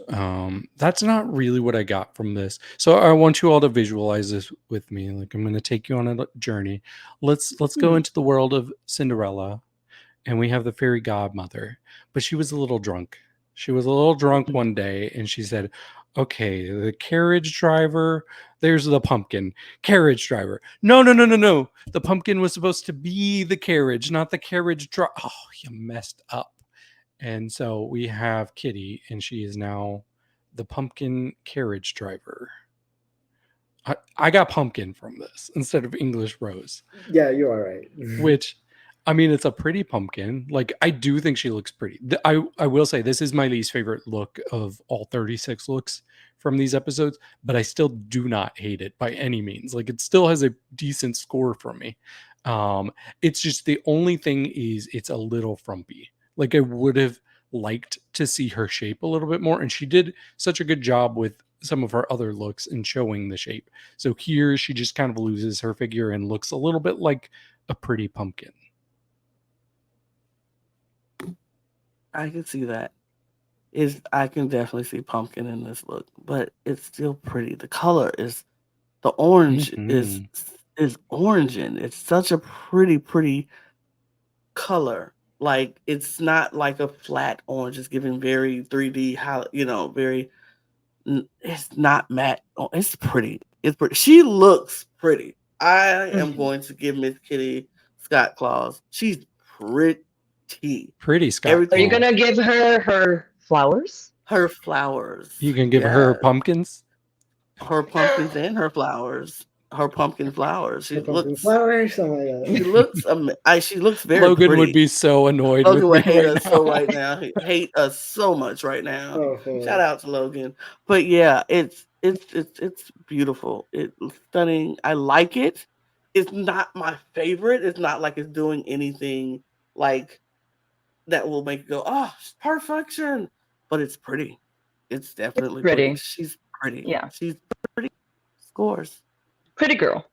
That's not really what I got from this. So I want you all to visualize this with me. Like, I'm going to take you on a journey. Let's go into the world of Cinderella, and we have the fairy godmother. But she was a little drunk. She was a little drunk one day, and she said, "Okay, the carriage driver. There's the pumpkin. Carriage driver. No. The pumpkin was supposed to be the carriage, not the carriage driver. Oh, you messed up." And so we have Kitty, and she is now the pumpkin carriage driver. I got pumpkin from this instead of English rose. Yeah, you are right. Which, I mean, it's a pretty pumpkin. Like, I do think she looks pretty. I will say this is my least favorite look of all 36 looks from these episodes, but I still do not hate it by any means. Like, it still has a decent score from me. It's just the only thing is it's a little frumpy. Like, I would have liked to see her shape a little bit more, and she did such a good job with some of her other looks in showing the shape. So here she just kind of loses her figure and looks a little bit like a pretty pumpkin. I can see that. I can definitely see pumpkin in this look, but it's still pretty. The color is the orange is oranging. It's such a pretty color. Like, it's not like a flat orange. It's giving very 3D, very. It's not matte. Oh, it's pretty. It's pretty. She looks pretty. I am going to give Miss Kitty Scott-Claus. She's pretty. Pretty Scott-Claus. Are you gonna give her flowers? Her flowers. You can give her pumpkins? Her pumpkins and her flowers. Her pumpkin flowers. She looks flowers. Oh my god. She looks very Logan pretty. would be so annoyed. Logan would with me hate right us now. so right now. He hate us so much right now. Shout out to Logan. But yeah, it's beautiful. It's stunning. I like it. It's not my favorite. It's not like it's doing anything like that will make you go, oh, perfection. But it's pretty. It's definitely pretty. She's pretty. Yeah. She's pretty. Scores. Pretty girl.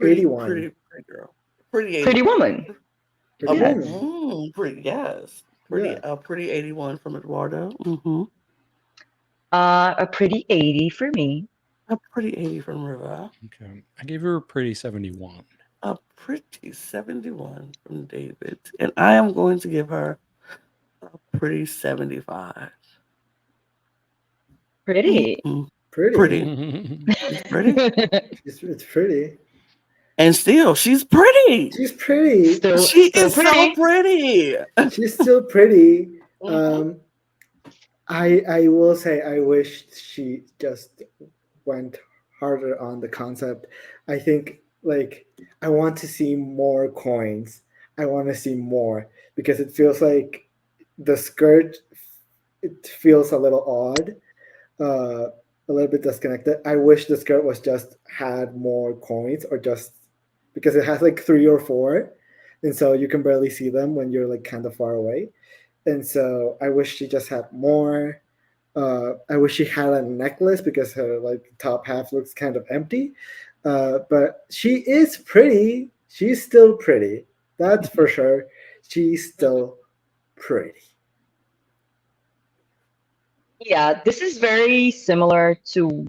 81. Pretty girl. Pretty woman. Pretty woman. Pretty, yes. Pretty 81 from Eduardo. Mm-hmm. A pretty 80 for me. A pretty 80 from Riva. Okay. I gave her a pretty 71. a pretty 71 from David. And I am going to give her a pretty 75. Pretty. Mm-mm. Pretty. She's pretty. It's pretty. And still, she's pretty. She's pretty. She still is so pretty. She's still pretty. Mhm. I will say I wish she just went harder on the concept. I think like I want to see more coins. I want to see more because it feels like the skirt it feels a little odd, a little bit disconnected. I wish the skirt was just had more coins or just because it has like 3 or 4, and so you can barely see them when you're like kind of far away. And so I wish she just had more. I wish she had a necklace because her like top half looks kind of empty. But she is pretty. She's still pretty. That's for sure. She's still pretty. Yeah, this is very similar to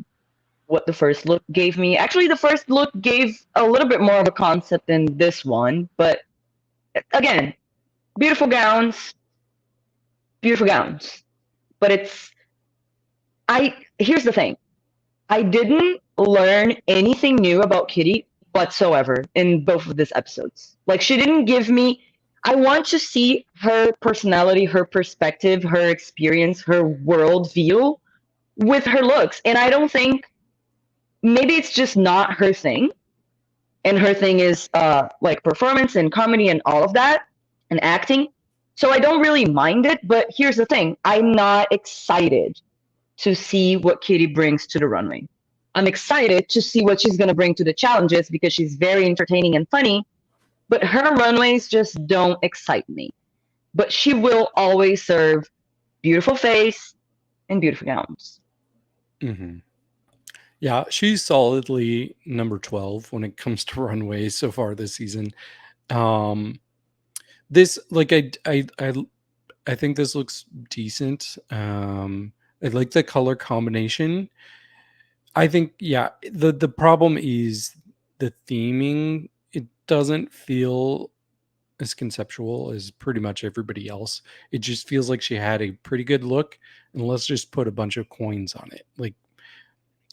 what the first look gave me. Actually, the first look gave a little bit more of a concept than this one, but again, beautiful gowns, beautiful gowns. But here's the thing. I didn't learn anything new about Kitty whatsoever in both of these episodes. Like she didn't give me I want to see her personality, her perspective, her experience, her worldview with her looks. And I don't think maybe it's just not her thing. And her thing is like performance and comedy and all of that and acting. So I don't really mind it. But here's the thing. I'm not excited to see what Kitty brings to the runway. I'm excited to see what she's going to bring to the challenges because she's very entertaining and funny. But her runways just don't excite me. But she will always serve beautiful face and beautiful gowns. Mm-hmm. Yeah, she's solidly number 12 when it comes to runways so far this season. This like I think this looks decent. I like the color combination. I think the problem is the theming. It doesn't feel as conceptual as pretty much everybody else. It just feels like she had a pretty good look, and let's just put a bunch of coins on it. Like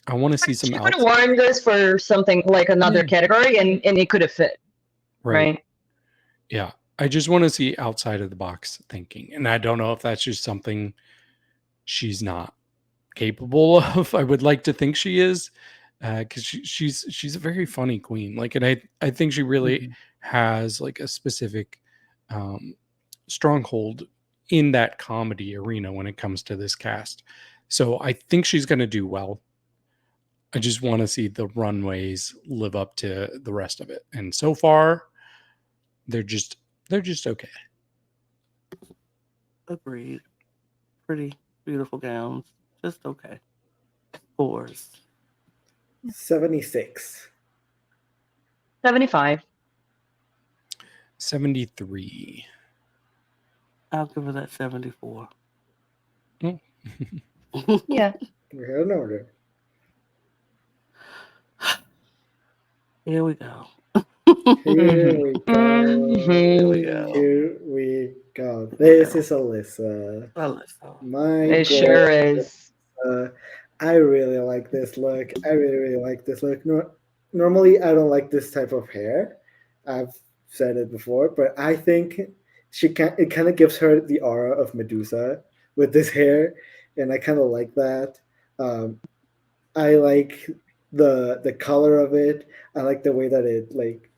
I want to see some. She could have worn this for something like another category, and it could have fit. Right? Yeah. I just want to see outside of the box thinking, and I don't know if that's just something she's not capable of. I would like to think she is, because she's a very funny queen. Like, and I think she really has like a specific stronghold in that comedy arena when it comes to this cast. So I think she's going to do well. I just want to see the runways live up to the rest of it. And so far, they're just okay. Agreed. Pretty beautiful gowns. Just okay. 4s. 76. 75. 73. I'll give her that 74. Oh. Yeah. We had an order. Here we go. Here we go. Here we go. Here we go. This is Alyssa. Alyssa. My It sure is. I really like this look. I really like this look. Normally, I don't like this type of hair. I've said it before, but I think it kind of gives her the aura of Medusa with this hair, and I kind of like that. I like the color of it. I like the way that it like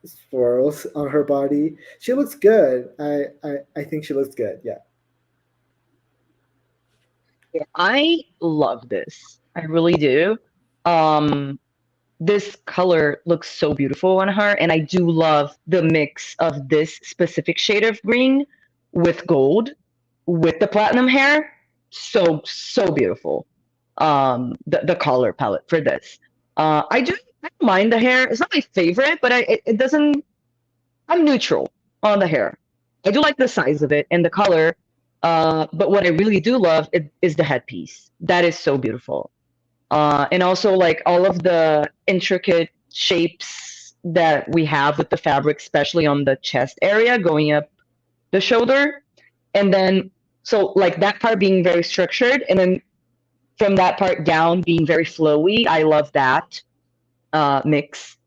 swirls on her body. She looks good. I think she looks good. Yeah. I love this. I really do. This color looks so beautiful on her, and I do love the mix of this specific shade of green with gold, with the platinum hair. So beautiful. The color palette for this. I don't mind the hair. It's not my favorite, but it doesn't. I'm neutral on the hair. I do like the size of it and the color. But what I really do love is the headpiece. That is so beautiful. And also like all of the intricate shapes that we have with the fabric, especially on the chest area going up the shoulder. And then, so like that part being very structured, and then from that part down being very flowy. I love that mix.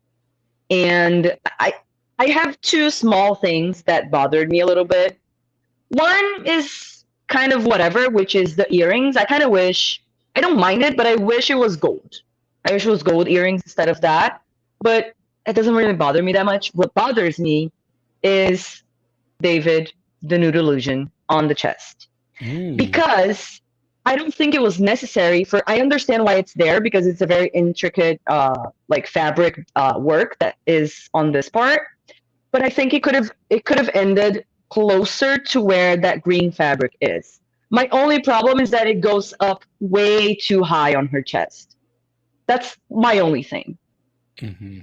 And I have two small things that bothered me a little bit. One is kind of whatever, which is the earrings. I kind of wish, I don't mind it, but I wish it was gold. I wish it was gold earrings instead of that. But it doesn't really bother me that much. What bothers me is David, the nude illusion on the chest. Because I don't think it was necessary for, I understand why it's there because it's a very intricate like fabric work that is on this part. But I think it could have ended closer to where that green fabric is. My only problem is that it goes up way too high on her chest. That's my only thing. Mm-hmm.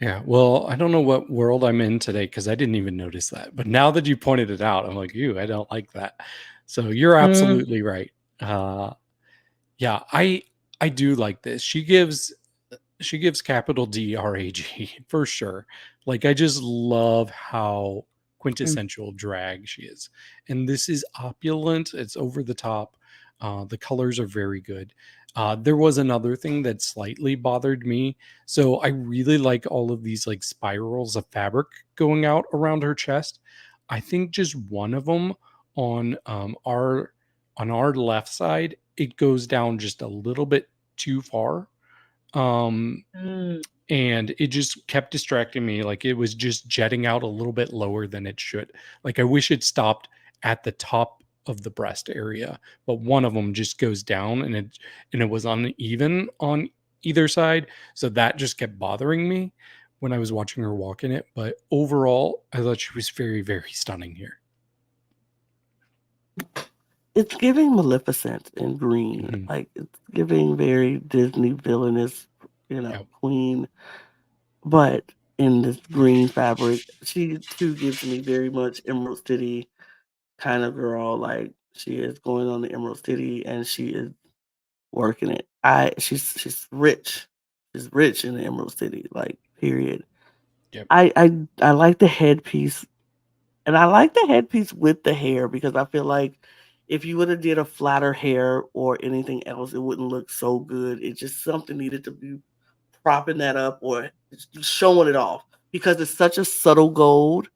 Yeah, well, I don't know what world I'm in today because I didn't even notice that. But now that you pointed it out, I'm like, I don't like that. So you're absolutely right. Yeah, I do like this. She gives capital DRAG for sure. Like I just love how quintessential drag she is. And this is opulent. It's over the top. The colors are very good. There was another thing that slightly bothered me. So I really like all of these like spirals of fabric going out around her chest. I think just one of them on our left side, it goes down just a little bit too far. And it just kept distracting me. Like it was just jetting out a little bit lower than it should. Like I wish it stopped at the top of the breast area, but one of them just goes down and it was uneven on either side. So that just kept bothering me when I was watching her walk in it. But overall, I thought she was very, very stunning here. It's giving Maleficent in green. Mm-hmm. Like it's giving very Disney villainous, queen. But in this green fabric, she too gives me very much Emerald City kind of girl. Like she is going on the Emerald City and she is working it. She's rich. She's rich in the Emerald City. Like period. Yep. I like the headpiece, and I like the headpiece with the hair because I feel like if you would have did a flatter hair or anything else, it wouldn't look so good. It just something needed to be propping that up or showing it off because it's such a subtle gold.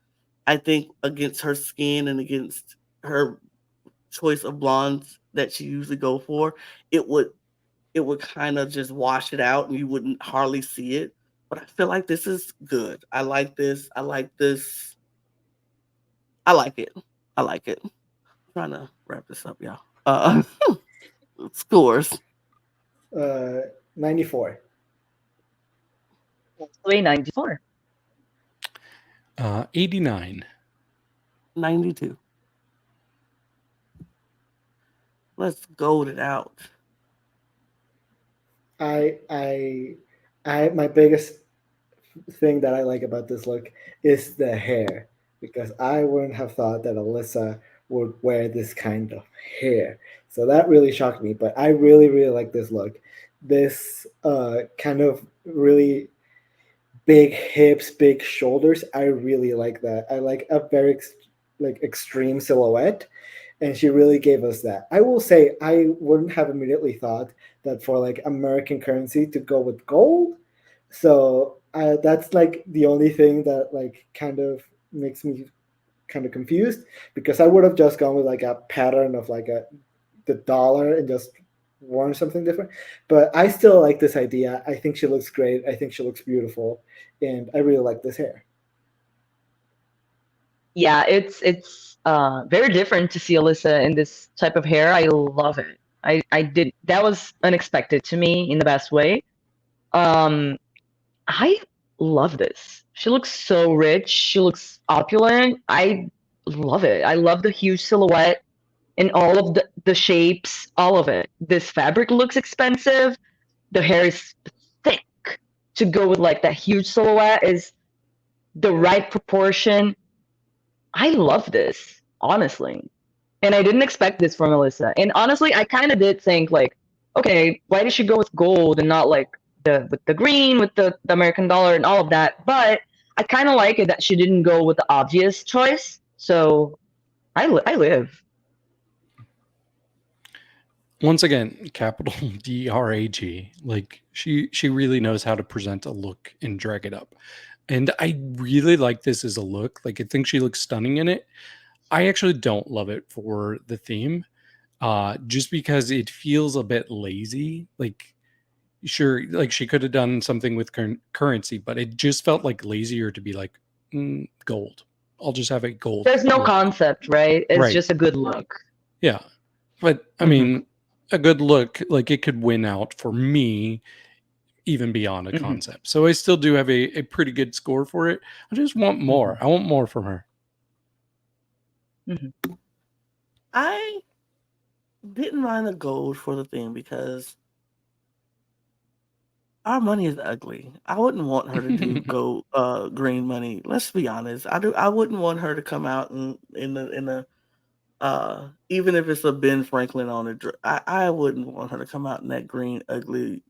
I think against her skin and against her choice of blondes that she usually go for, it would kind of just wash it out and you wouldn't hardly see it. But I feel like this is good. I like this. I like this. I like it. I like it. I'm trying to wrap this up, y'all. Scores. 94. 94. 89. 92. Let's gold it out. My biggest thing that I like about this look is the hair, because I wouldn't have thought that Alyssa would wear this kind of hair. So that really shocked me, but I really, really like this look. This kind of really big hips, big shoulders. I really like that. I like a very extreme silhouette, and she really gave us that. I will say I wouldn't have immediately thought that for like American currency to go with gold. So that's like the only thing that like kind of makes me kind of confused, because I would have just gone with like a pattern of like the dollar and just worn something different. But I still like this idea. I think she looks great. I think she looks beautiful, and I really like this hair. Yeah, it's very different to see Alyssa in this type of hair. I love it. I did, that was unexpected to me in the best way. I love this. She looks so rich. She looks opulent. I love it. I love the huge silhouette and all of the shapes, all of it. This fabric looks expensive. The hair is thick to go with like that huge silhouette is the right proportion. I love this, honestly. And I didn't expect this from Alyssa. And honestly, I kind of did think like, okay, why did she go with gold and not like the green, with the American dollar and all of that. But I kind of like it that she didn't go with the obvious choice. So I live. Once again, capital DRAG. Like she really knows how to present a look and drag it up. And I really like this as a look. Like I think she looks stunning in it. I actually don't love it for the theme. Just because it feels a bit lazy. Like sure, like she could have done something with currency, but it just felt like lazier to be like gold. I'll just have it gold. There's no concept, right? It's just a good look. Yeah. But I mean, a good look, like it could win out for me even beyond a concept. So I still do have a pretty good score for it. I just want more. I want more from her. I didn't mind the gold for the thing because our money is ugly. I wouldn't want her to do gold, green money. Let's be honest. I wouldn't want her to come out in the even if it's a Ben Franklin on it. I wouldn't want her to come out in that green ugly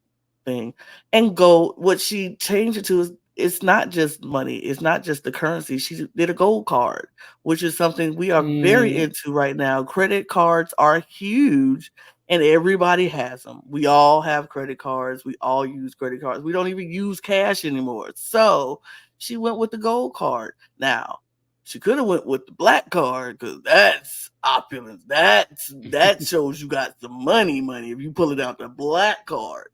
thing. And gold, what she changed it to is it's not just money. It's not just the currency. She did a gold card, which is something we are very into right now. Credit cards are huge and everybody has them. We all have credit cards. We all use credit cards. We don't even use cash anymore. So she went with the gold card. Now, she could have went with the black card because that's opulence. That shows you got some money if you pull it out the black card.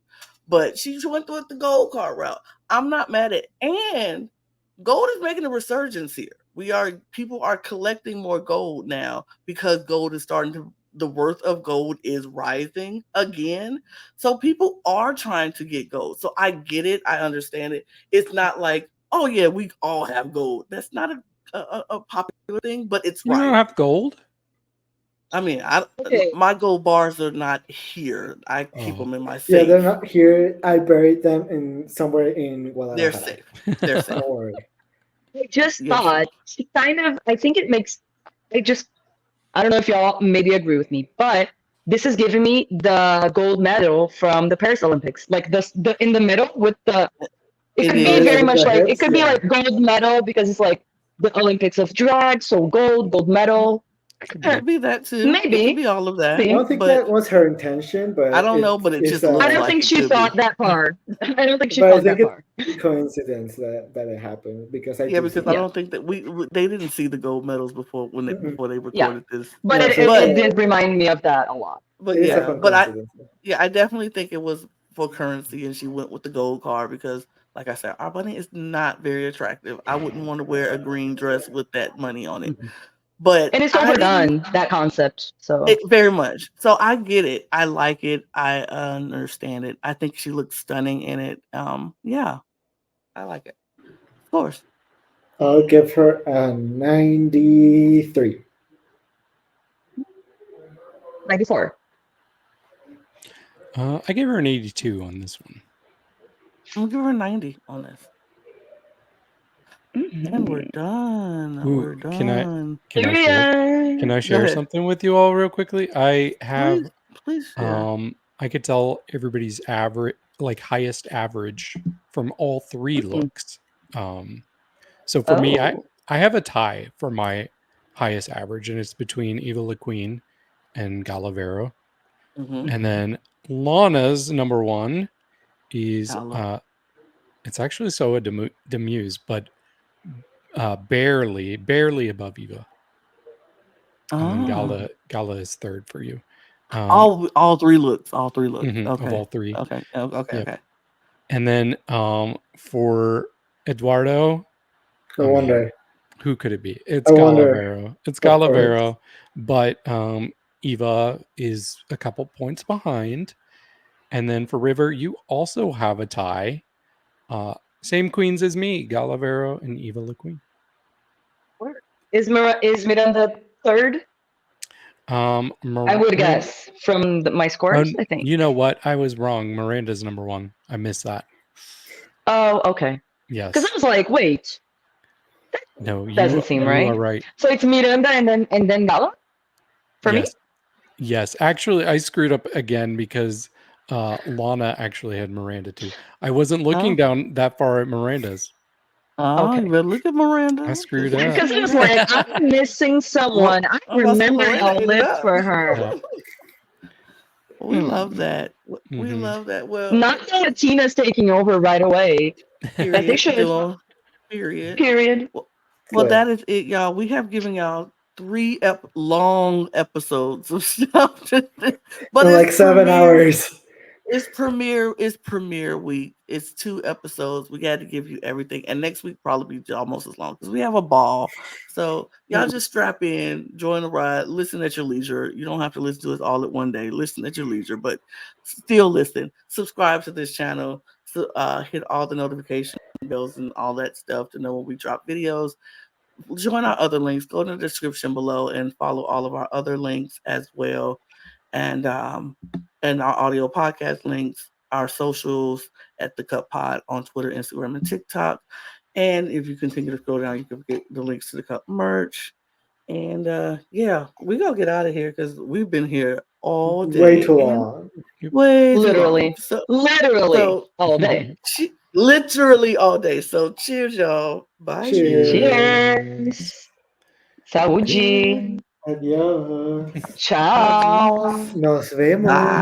But she went with the gold card route. I'm not mad at it. And gold is making a resurgence here. People are collecting more gold now because gold is the worth of gold is rising again. So people are trying to get gold. So I get it. I understand it. It's not like, oh yeah, we all have gold. That's not a popular thing, but it's right. You don't have gold? I mean, my gold bars are not here. I keep them in my safe. Yeah, they're not here. I buried them somewhere in Guadalajara. They're safe. They're safe. Don't worry. I just thought she I think it makes. I don't know if y'all maybe agree with me, but this is giving me the gold medal from the Paris Olympics, like the in the middle with the. It could be very much like it could be like gold medal because it's like the Olympics of drag, so gold medal. Could be that too. Maybe. It could be all of that. I don't think that was her intention, but I don't know. But it just. I don't think she thought that far. I don't think she thought that far. It's coincidence that it happened because I don't think that they didn't see the gold medals before before they recorded this. But it did remind me of that a lot. But I definitely think it was for currency, and she went with the gold card because, like I said, our money is not very attractive. I wouldn't want to wear a green dress with that money on it. And it's overdone, that concept. So very much. So I get it. I like it. I understand it. I think she looks stunning in it. Yeah, I like it. Of course. I'll give her a 93. 94. I gave her an 82 on this one. I'll give her a 90 on this. And we're done. We're done. Can I share something with you all real quickly? I have please share. I could tell everybody's average, like highest average from all three looks. So for me, I have a tie for my highest average, and it's between Eva Le Queen and Gala Varo. And then Lana's number one is it's actually Soa de Muse, but barely above Eva. And then Gala is third for you. All three looks. Okay. Of all three. Okay. Okay. And then for Eduardo, who could it be? It's Gala Varo. It's Gala Varo, but Eva is a couple points behind. And then for River, you also have a tie. Same queens as me, Gala Varo and Eva Le Queen. Is Miranda third? I would guess from my scores, I think. You know what? I was wrong. Miranda's number one. I missed that. Oh, okay. Yes. Because I was like, wait. No, doesn't seem right. You are right. So it's Miranda and then Gala? For me? Yes. Actually, I screwed up again because Lana actually had Miranda too. I wasn't looking down that far at Miranda's. Oh, Okay. you better look at Miranda. I screwed up. Because I was like, I'm missing someone. I remember y'all lived for her. We love that. We Mhm. love that. Well, Not that Tina's taking over right away. period. they should. Period. Period. Well, Good. that is it, y'all. We have given y'all 3 long episodes of stuff, but In like 7 hours. It's premiere week. It's 2 episodes. We got to give you everything, and next week probably be almost as long because we have a ball. So y'all just strap in, join the ride, listen at your leisure. You don't have to listen to us all at one day. Listen at your leisure, but still listen. Subscribe to this channel. So hit all the notification bells and all that stuff to know when we drop videos. Join our other links. Go in the description below and follow all of our other links as well. And our audio podcast links, our socials at the Cup Pod on Twitter, Instagram, and TikTok. And if you continue to scroll down, you can get the links to the Cup merch. And we're gonna get out of here because we've been here all day. Way too long. Literally all day. Literally all day. So cheers, y'all. Bye. Cheers. Saúde. Adiós. Ciao. Nos vemos. Bye.